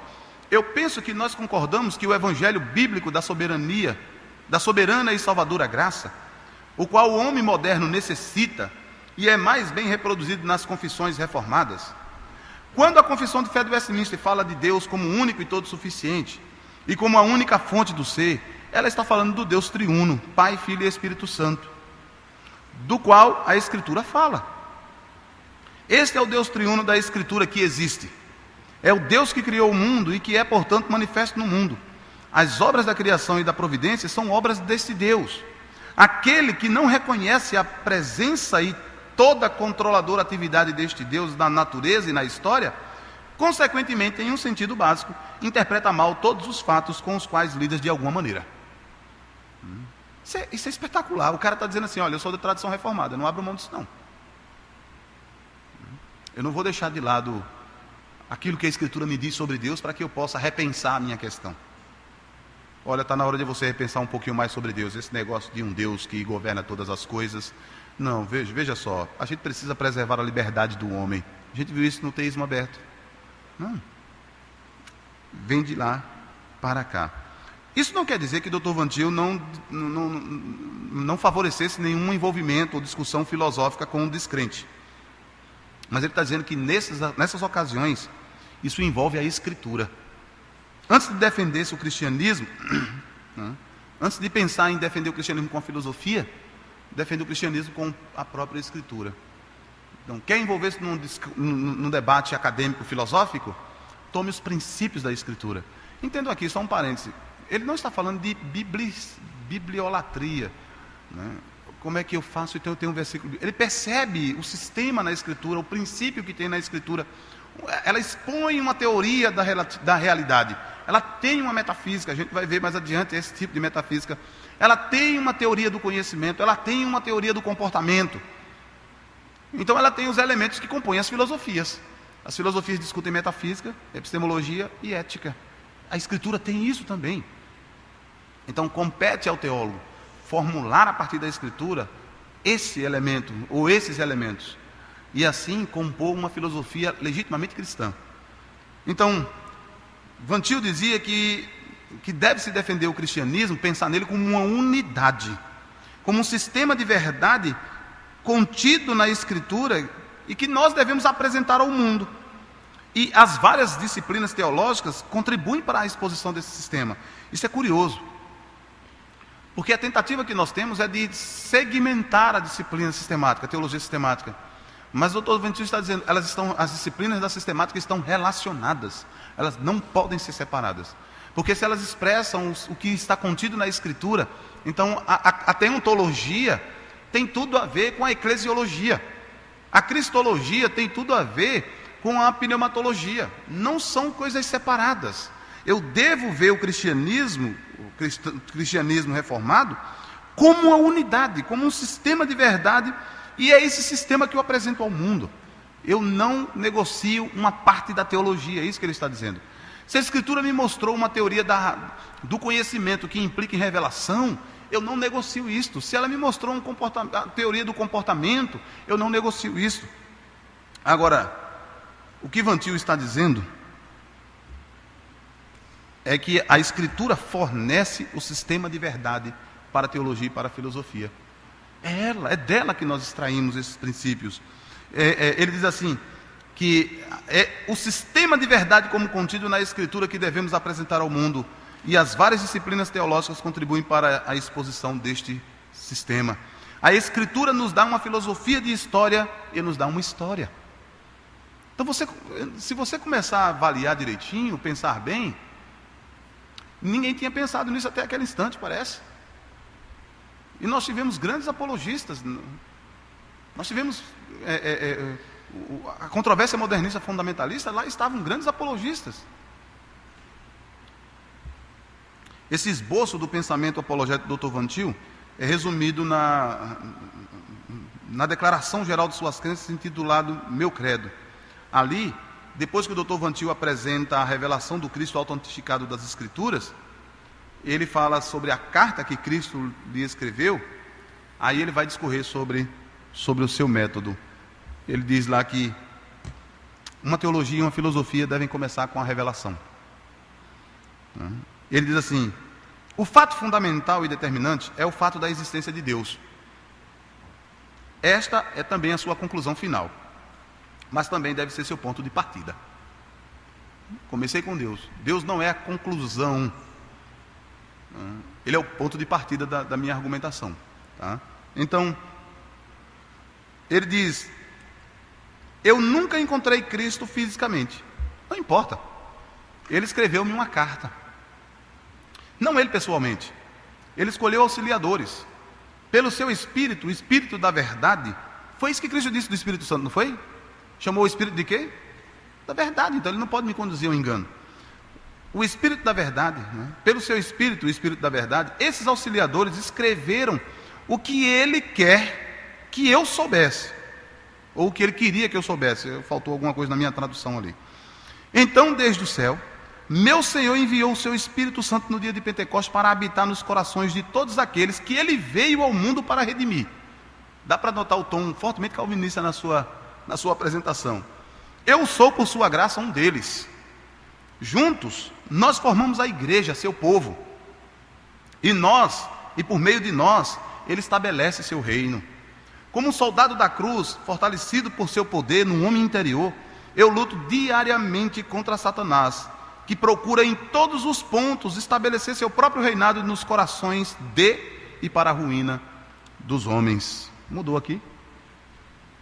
eu penso que nós concordamos que o evangelho bíblico da soberana e salvadora graça, o qual o homem moderno necessita e é mais bem reproduzido nas confissões reformadas. Quando a confissão de fé do Westminster fala de Deus como único e todo suficiente e como a única fonte do ser, ela está falando do Deus triuno, Pai, Filho e Espírito Santo, do qual a Escritura fala. Este é o Deus triuno da Escritura que existe. É o Deus que criou o mundo e que é, portanto, manifesto no mundo. As obras da criação e da providência são obras deste Deus. Aquele que não reconhece a presença e toda a controladora atividade deste Deus na natureza e na história, consequentemente, em um sentido básico, interpreta mal todos os fatos com os quais lida de alguma maneira. Isso é espetacular. O cara está dizendo assim, olha, eu sou da tradição reformada, eu não abro mão disso não. Eu não vou deixar de lado aquilo que a Escritura me diz sobre Deus para que eu possa repensar a minha questão. Olha, está na hora de você repensar um pouquinho mais sobre Deus, esse negócio de um Deus que governa todas as coisas. Não, veja só, a gente precisa preservar a liberdade do homem. A gente viu isso no teísmo aberto. Não. Vem de lá para cá. Isso não quer dizer que Dr. Van Til não favorecesse nenhum envolvimento ou discussão filosófica com um descrente. Mas ele está dizendo que nessas ocasiões, isso envolve a Escritura. Antes de defender-se o cristianismo, antes de pensar em defender o cristianismo com a filosofia, defende o cristianismo com a própria Escritura. Então, quer envolver-se num debate acadêmico, filosófico? Tome os princípios da Escritura. Entendo aqui, só um parêntese. Ele não está falando de bibliolatria, né? Como é que eu faço? Então eu tenho um versículo. Ele percebe o sistema na Escritura, o princípio que tem na Escritura. Ela expõe uma teoria da realidade. Ela tem uma metafísica, a gente vai ver mais adiante esse tipo de metafísica. Ela tem uma teoria do conhecimento, ela tem uma teoria do comportamento. Então ela tem os elementos que compõem as filosofias. As filosofias discutem metafísica, epistemologia e ética. A Escritura tem isso também. Então compete ao teólogo formular a partir da Escritura esse elemento, ou esses elementos, e assim compor uma filosofia legitimamente cristã. Então, Van Til dizia que deve-se defender o cristianismo, pensar nele como uma unidade, como um sistema de verdade contido na Escritura e que nós devemos apresentar ao mundo. E as várias disciplinas teológicas contribuem para a exposição desse sistema. Isso é curioso, porque a tentativa que nós temos é de segmentar a disciplina sistemática, a teologia sistemática. Mas o Dr. Ventil está dizendo, as disciplinas da sistemática estão relacionadas, elas não podem ser separadas. Porque se elas expressam o que está contido na Escritura, então a teontologia tem tudo a ver com a eclesiologia. A cristologia tem tudo a ver com a pneumatologia. Não são coisas separadas. Eu devo ver o cristianismo reformado, como uma unidade, como um sistema de verdade, e é esse sistema que eu apresento ao mundo. Eu não negocio uma parte da teologia, é isso que ele está dizendo. Se a Escritura me mostrou uma teoria do conhecimento que implica em revelação, eu não negocio isto. Se ela me mostrou a teoria do comportamento, eu não negocio isto. Agora, o que Van Til está dizendo é que a Escritura fornece o sistema de verdade para a teologia e para a filosofia. É dela que nós extraímos esses princípios. Ele diz assim, que é o sistema de verdade como contido na Escritura que devemos apresentar ao mundo, e as várias disciplinas teológicas contribuem para a exposição deste sistema. A Escritura nos dá uma filosofia de história e nos dá uma história. Então, se você começar a avaliar direitinho, pensar bem, ninguém tinha pensado nisso até aquele instante, parece. E nós tivemos grandes apologistas. Nós tivemos a controvérsia modernista fundamentalista, lá estavam grandes apologistas. Esse esboço do pensamento apologético do Dr. Van Til é resumido na Declaração Geral de Suas Crenças, intitulado Meu Credo. Ali, depois que o Dr. Van Til apresenta a revelação do Cristo autentificado das Escrituras, ele fala sobre a carta que Cristo lhe escreveu, aí ele vai discorrer sobre o seu método. Ele diz lá que uma teologia e uma filosofia devem começar com a revelação. Ele diz assim: o fato fundamental e determinante é o fato da existência de Deus. Esta é também a sua conclusão final, mas também deve ser seu ponto de partida. Comecei com Deus. Deus não é a conclusão, ele é o ponto de partida da minha argumentação, tá? Então, ele diz: eu nunca encontrei Cristo fisicamente. Não importa. Ele escreveu-me uma carta. Não ele pessoalmente. Ele escolheu auxiliadores. Pelo seu Espírito, o Espírito da verdade. Foi isso que Cristo disse do Espírito Santo, não foi? Chamou o Espírito de quê? Da verdade. Então ele não pode me conduzir ao engano. O Espírito da verdade, né? Pelo seu Espírito, o Espírito da verdade, esses auxiliadores escreveram o que ele quer que eu soubesse, ou o que ele queria que eu soubesse. Faltou alguma coisa na minha tradução ali. Então, desde o céu, meu Senhor enviou o seu Espírito Santo no dia de Pentecostes para habitar nos corações de todos aqueles que ele veio ao mundo para redimir. Dá para notar o tom fortemente calvinista na sua apresentação. Eu sou, por sua graça, um deles. Juntos, nós formamos a igreja, seu povo. E por meio de nós, ele estabelece seu reino. Como um soldado da cruz, fortalecido por seu poder no homem interior, eu luto diariamente contra Satanás, que procura em todos os pontos estabelecer seu próprio reinado nos corações de e para a ruína dos homens. Mudou aqui?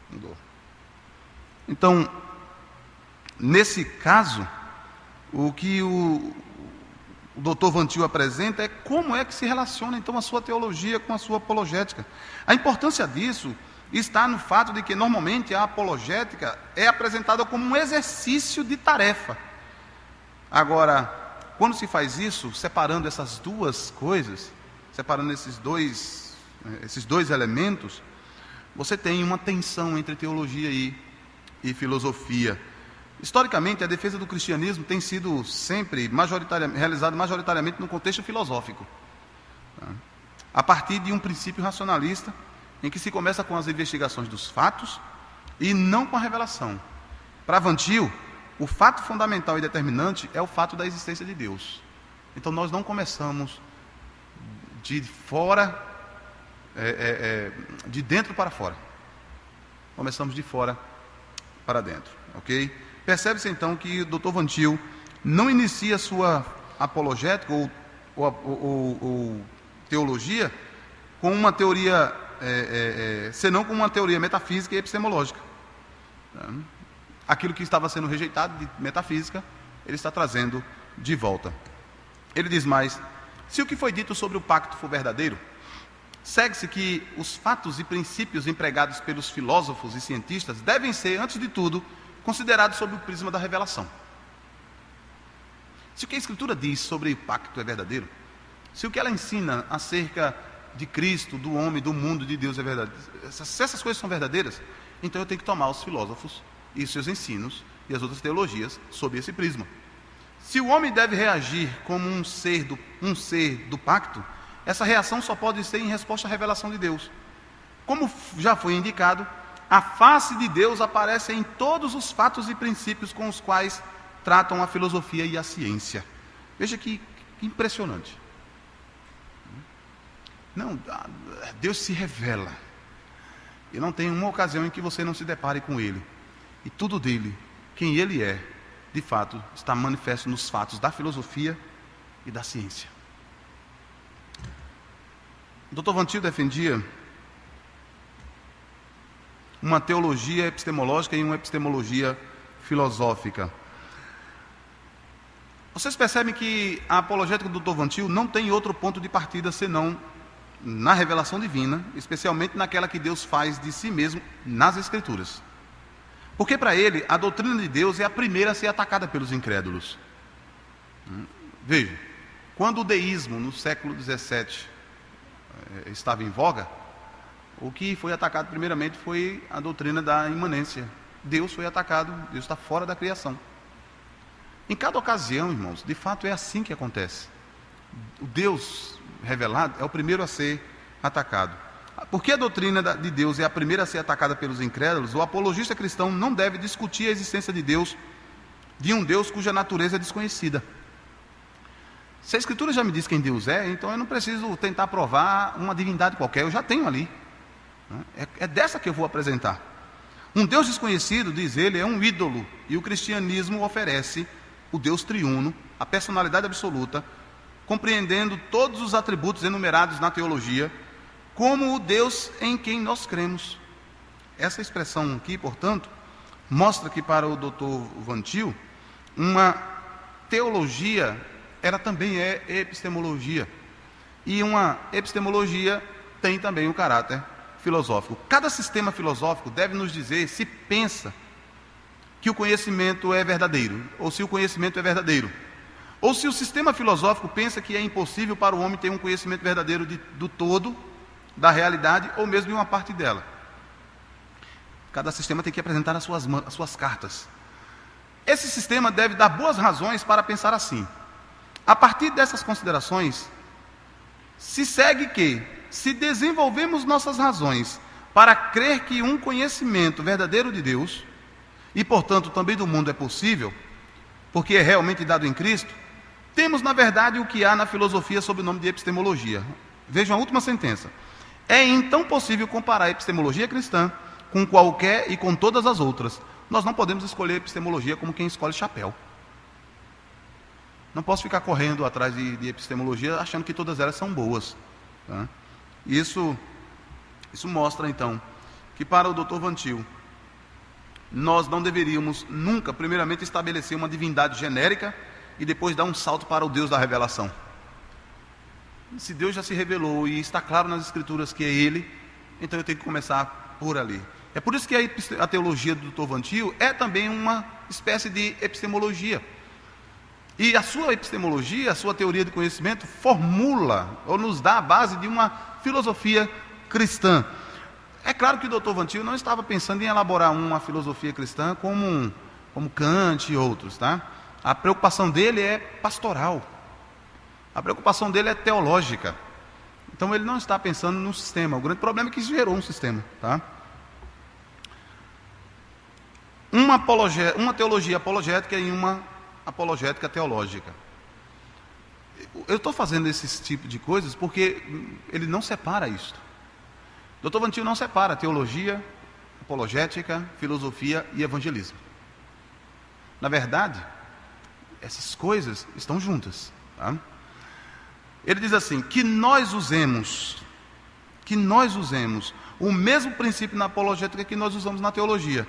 Mudou. Então, nesse caso, o que o Dr. Van Til apresenta é como é que se relaciona então a sua teologia com a sua apologética. A importância disso está no fato de que normalmente a apologética é apresentada como um exercício de tarefa. Agora, quando se faz isso, separando essas duas coisas, separando esses dois elementos, você tem uma tensão entre teologia e filosofia. Historicamente, a defesa do cristianismo tem sido sempre realizada majoritariamente no contexto filosófico, a partir de um princípio racionalista, em que se começa com as investigações dos fatos e não com a revelação. Para Van Til, o fato fundamental e determinante é o fato da existência de Deus. Então nós não começamos de fora, de dentro para fora. Começamos de fora para dentro, ok? percebe-se então que o Dr. Van Til não inicia sua apologética ou teologia com uma teoria, senão com uma teoria metafísica e epistemológica. Aquilo que estava sendo rejeitado de metafísica, ele está trazendo de volta. Ele diz mais: se o que foi dito sobre o pacto for verdadeiro, segue-se que os fatos e princípios empregados pelos filósofos e cientistas devem ser, antes de tudo, considerados sob o prisma da revelação. Se o que a Escritura diz sobre o pacto é verdadeiro, se o que ela ensina acerca de Cristo, do homem, do mundo, de Deus é verdadeiro, se essas coisas são verdadeiras, então eu tenho que tomar os filósofos e os seus ensinos e as outras teologias sob esse prisma. Se o homem deve reagir como um ser do pacto, essa reação só pode ser em resposta à revelação de Deus. Como já foi indicado, a face de Deus aparece em todos os fatos e princípios com os quais tratam a filosofia e a ciência. Veja que impressionante. Não, Deus se revela. E não tem uma ocasião em que você não se depare com Ele. E tudo dele, quem Ele é, de fato, está manifesto nos fatos da filosofia e da ciência. O Dr. Van Til defendia uma teologia epistemológica e uma epistemologia filosófica. Vocês percebem que a apologética do Dr. Van Til não tem outro ponto de partida senão na revelação divina, especialmente naquela que Deus faz de si mesmo nas Escrituras. Porque para ele, a doutrina de Deus é a primeira a ser atacada pelos incrédulos. Veja, quando o deísmo no século XVII estava em voga, o que foi atacado primeiramente foi a doutrina da imanência. Deus foi atacado, Deus está fora da criação. Em cada ocasião, irmãos, de fato é assim que acontece. O Deus revelado é o primeiro a ser atacado. Porque a doutrina de Deus é a primeira a ser atacada pelos incrédulos, o apologista cristão não deve discutir a existência de Deus, de um Deus cuja natureza é desconhecida. Se a Escritura já me diz quem Deus é, então eu não preciso tentar provar uma divindade qualquer, eu já tenho ali. É dessa que eu vou apresentar. Um Deus desconhecido, diz ele, é um ídolo, e o cristianismo oferece o Deus triuno, a personalidade absoluta, compreendendo todos os atributos enumerados na teologia, como o Deus em quem nós cremos. Essa expressão aqui, portanto, mostra que para o Dr. Van Til, uma teologia, ela também é epistemologia. E uma epistemologia tem também um caráter filosófico. Cada sistema filosófico deve nos dizer se pensa que o conhecimento é verdadeiro, ou se o conhecimento é verdadeiro. Ou se o sistema filosófico pensa que é impossível para o homem ter um conhecimento verdadeiro do todo, da realidade, ou mesmo de uma parte dela. Cada sistema tem que apresentar as suas cartas. Esse sistema deve dar boas razões para pensar assim. A partir dessas considerações, se segue que, se desenvolvemos nossas razões para crer que um conhecimento verdadeiro de Deus, e portanto também do mundo é possível, porque é realmente dado em Cristo, temos na verdade o que há na filosofia sob o nome de epistemologia. Vejam a última sentença. É então possível comparar a epistemologia cristã com qualquer e com todas as outras. Nós não podemos escolher epistemologia como quem escolhe chapéu. Não posso ficar correndo atrás de epistemologia achando que todas elas são boas. Tá? Isso mostra então que para o Dr. Van Til, nós não deveríamos nunca, primeiramente, estabelecer uma divindade genérica e depois dar um salto para o Deus da revelação. Se Deus já se revelou e está claro nas Escrituras que é Ele, então eu tenho que começar por ali. É por isso que a teologia do Dr. Van Til é também uma espécie de epistemologia. E a sua epistemologia, a sua teoria de conhecimento, formula ou nos dá a base de uma filosofia cristã. É claro que o Dr. Van Til não estava pensando em elaborar uma filosofia cristã como Kant e outros, tá? A preocupação dele é pastoral. A preocupação dele é teológica. Então ele não está pensando num sistema. O grande problema é que isso gerou um sistema, tá? Uma teologia apologética e uma apologética teológica. Eu estou fazendo esse tipo de coisas porque ele não separa isso. Dr. Van Til não separa teologia, apologética, filosofia e evangelismo. Na verdade, essas coisas estão juntas. Tá? Ele diz assim, que nós usemos o mesmo princípio na apologética que nós usamos na teologia.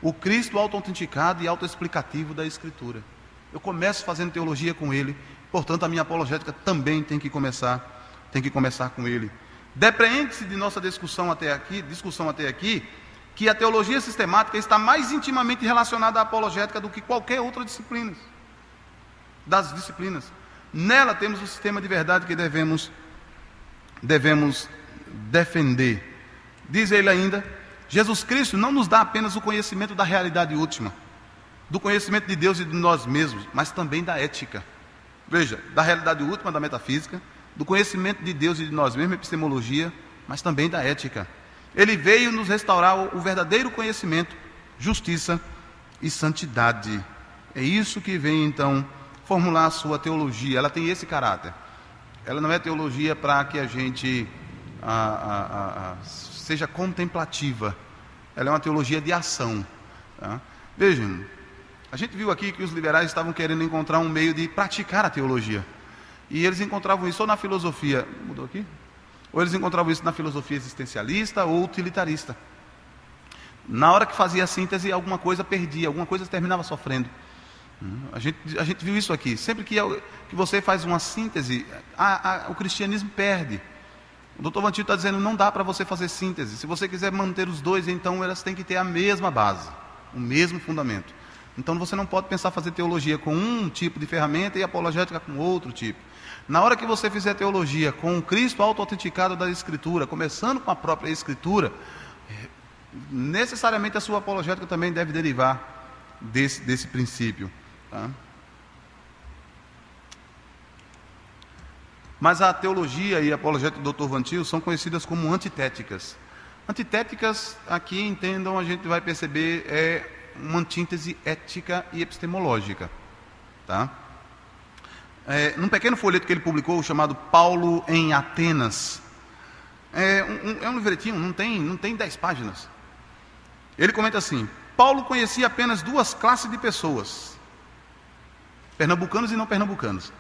O Cristo auto-autenticado e auto-explicativo da Escritura. Eu começo fazendo teologia com ele, portanto a minha apologética também tem que começar com ele. Depreende-se de nossa discussão até aqui, que a teologia sistemática está mais intimamente relacionada à apologética do que qualquer outra disciplina. Das disciplinas. Nela temos o sistema de verdade que devemos defender. Diz ele ainda, Jesus Cristo não nos dá apenas o conhecimento da realidade última, do conhecimento de Deus e de nós mesmos, mas também da ética. Veja, da realidade última, da metafísica, do conhecimento de Deus e de nós mesmos, epistemologia, mas também da ética. Ele veio nos restaurar o verdadeiro conhecimento, justiça e santidade. É isso que vem então formular a sua teologia. Ela tem esse caráter. Ela não é teologia para que a gente seja contemplativa. Ela é uma teologia de ação. Tá? Vejam, a gente viu aqui que os liberais estavam querendo encontrar um meio de praticar a teologia. E eles encontravam isso ou na filosofia, mudou aqui? Ou eles encontravam isso na filosofia existencialista ou utilitarista. Na hora que fazia a síntese, alguma coisa perdia, alguma coisa terminava sofrendo. A gente viu isso aqui. Sempre que você faz uma síntese, o cristianismo perde. O Dr. Vantil está dizendo, não dá para você fazer síntese. Se você quiser manter os dois, então elas têm que ter a mesma base, o mesmo fundamento. Então você não pode pensar fazer teologia com um tipo de ferramenta e apologética com outro tipo. Na hora que você fizer teologia com o Cristo auto-autenticado da Escritura, começando com a própria Escritura, necessariamente a sua apologética também deve derivar desse princípio. Tá? Mas a teologia e a apologética do Dr. Vantil são conhecidas como antitéticas. Antitéticas, aqui entendam, a gente vai perceber, é uma antítese ética e epistemológica. Tá? Num pequeno folheto que ele publicou, chamado Paulo em Atenas, é um livretinho, não tem 10 páginas. Ele comenta assim, Paulo conhecia apenas duas classes de pessoas, pernambucanos e não pernambucanos.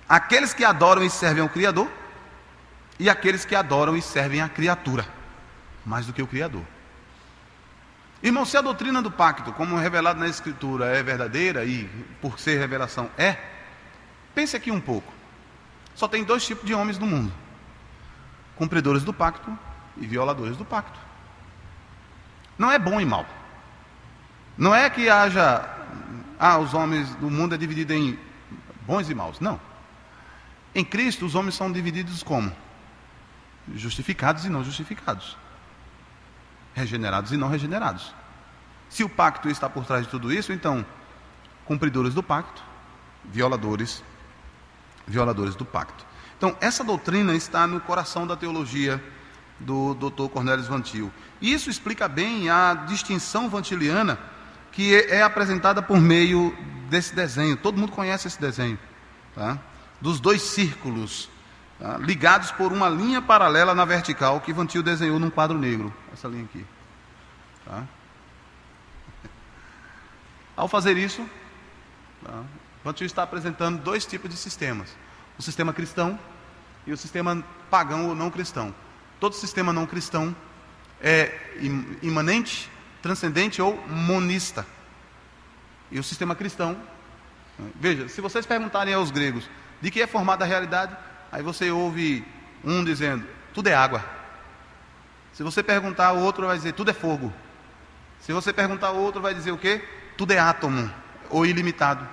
Aqueles que adoram e servem ao Criador e aqueles que adoram e servem à criatura, mais do que o Criador. Irmão, se a doutrina do pacto, como revelado na Escritura, é verdadeira e por ser revelação pense aqui um pouco. Só tem dois tipos de homens no mundo: cumpridores do pacto e violadores do pacto. Não é bom e mal. Não é que haja os homens do mundo é dividido em bons e maus. Não. Em Cristo os homens são divididos como? Justificados e não justificados, regenerados e não regenerados. Se o pacto está por trás de tudo isso, então cumpridores do pacto, violadores do pacto. Então essa doutrina está no coração da teologia do Dr. Cornelius Vantil. Isso explica bem a distinção vantiliana que é apresentada por meio desse desenho. Todo mundo conhece esse desenho, tá? Dos dois círculos, tá? Ligados por uma linha paralela na vertical que Vantil desenhou num quadro negro. Essa linha aqui, tá? Ao fazer isso, tá? Vantil está apresentando dois tipos de sistemas: o sistema cristão e o sistema pagão ou não cristão. Todo sistema não cristão é imanente, transcendente ou monista. E o sistema cristão, veja, se vocês perguntarem aos gregos de que é formada a realidade, aí você ouve um dizendo, tudo é água. Se você perguntar ao outro, vai dizer, tudo é fogo. Se você perguntar ao outro, vai dizer o quê? Tudo é átomo, ou ilimitado.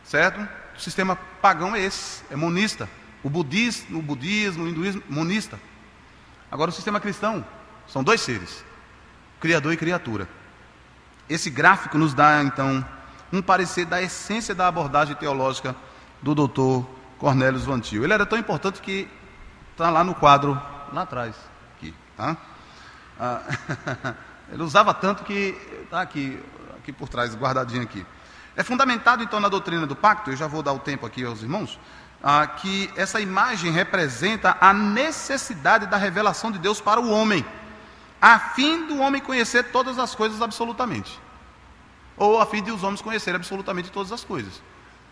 Certo? O sistema pagão é esse, é monista. O budismo, o hinduísmo, monista. Agora o sistema cristão, são dois seres, Criador e criatura. Esse gráfico nos dá, então, um parecer da essência da abordagem teológica do Dr. Cornelius Vantil. Ele era tão importante que está lá no quadro, lá atrás, aqui, tá? Ele usava tanto que está aqui por trás, guardadinho aqui. É fundamentado, então, na doutrina do pacto, eu já vou dar o tempo aqui aos irmãos, que essa imagem representa a necessidade da revelação de Deus para o homem. a fim do homem conhecer todas as coisas absolutamente. Ou a fim de os homens conhecerem absolutamente todas as coisas.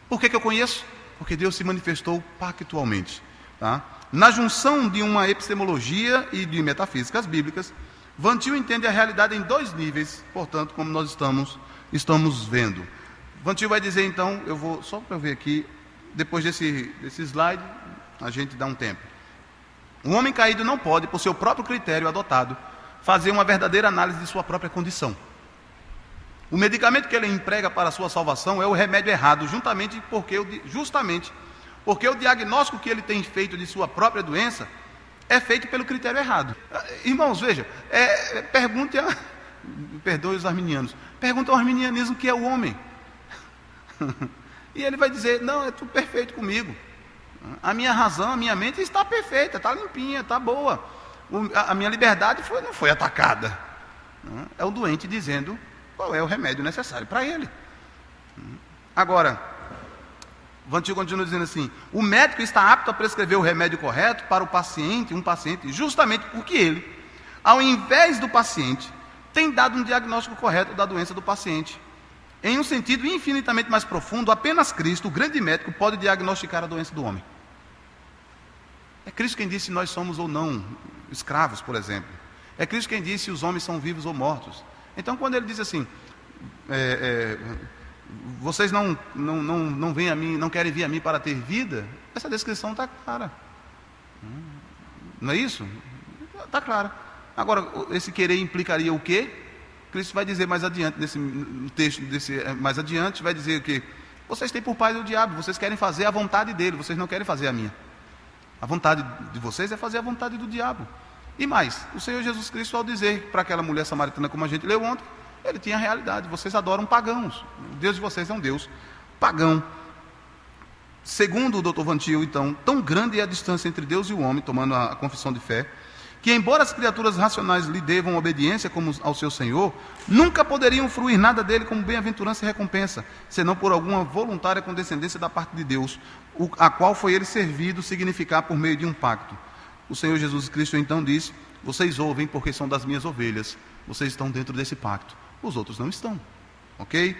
Por que eu conheço? Porque Deus se manifestou pactualmente. Tá? Na junção de uma epistemologia e de metafísicas bíblicas, Van Til entende a realidade em dois níveis, portanto, como nós estamos vendo. Van Til vai dizer então, eu vou, só para eu ver aqui, depois desse slide, a gente dá um tempo. O homem caído não pode, por seu próprio critério adotado, fazer uma verdadeira análise de sua própria condição. O medicamento que ele emprega para a sua salvação é o remédio errado, justamente porque o diagnóstico que ele tem feito de sua própria doença é feito pelo critério errado. Irmãos, veja, perdoe os arminianos, pergunta ao arminianismo o que é o homem. E ele vai dizer, não, é tudo perfeito comigo. A minha razão, a minha mente está perfeita, está limpinha, está boa. A minha liberdade não foi atacada. É o doente dizendo qual é o remédio necessário para ele. Agora, Van Til continua dizendo assim, o médico está apto a prescrever o remédio correto para um paciente, justamente porque ele, ao invés do paciente, tem dado um diagnóstico correto da doença do paciente. Em um sentido infinitamente mais profundo, apenas Cristo, o grande médico, pode diagnosticar a doença do homem. É Cristo quem disse se nós somos ou não escravos, por exemplo. É Cristo quem disse se os homens são vivos ou mortos. Então, quando ele diz assim, vocês não vêm a mim, não querem vir a mim para ter vida, essa descrição está clara. Não é isso? Está clara. Agora, esse querer implicaria o quê? Cristo vai dizer mais adiante, nesse texto, mais adiante, vai dizer que vocês têm por pai o diabo, vocês querem fazer a vontade dele, vocês não querem fazer a minha. A vontade de vocês é fazer a vontade do diabo. E mais, o Senhor Jesus Cristo, ao dizer para aquela mulher samaritana, como a gente leu ontem, ele tinha a realidade, vocês adoram pagãos, o Deus de vocês é um Deus pagão. Segundo o Dr. Van Til, então, tão grande é a distância entre Deus e o homem, tomando a confissão de fé, que embora as criaturas racionais lhe devam obediência como ao seu Senhor, nunca poderiam fruir nada dele como bem-aventurança e recompensa, senão por alguma voluntária condescendência da parte de Deus, a qual foi ele servido significar por meio de um pacto. O Senhor Jesus Cristo então disse, vocês ouvem porque são das minhas ovelhas, vocês estão dentro desse pacto, os outros não estão, ok?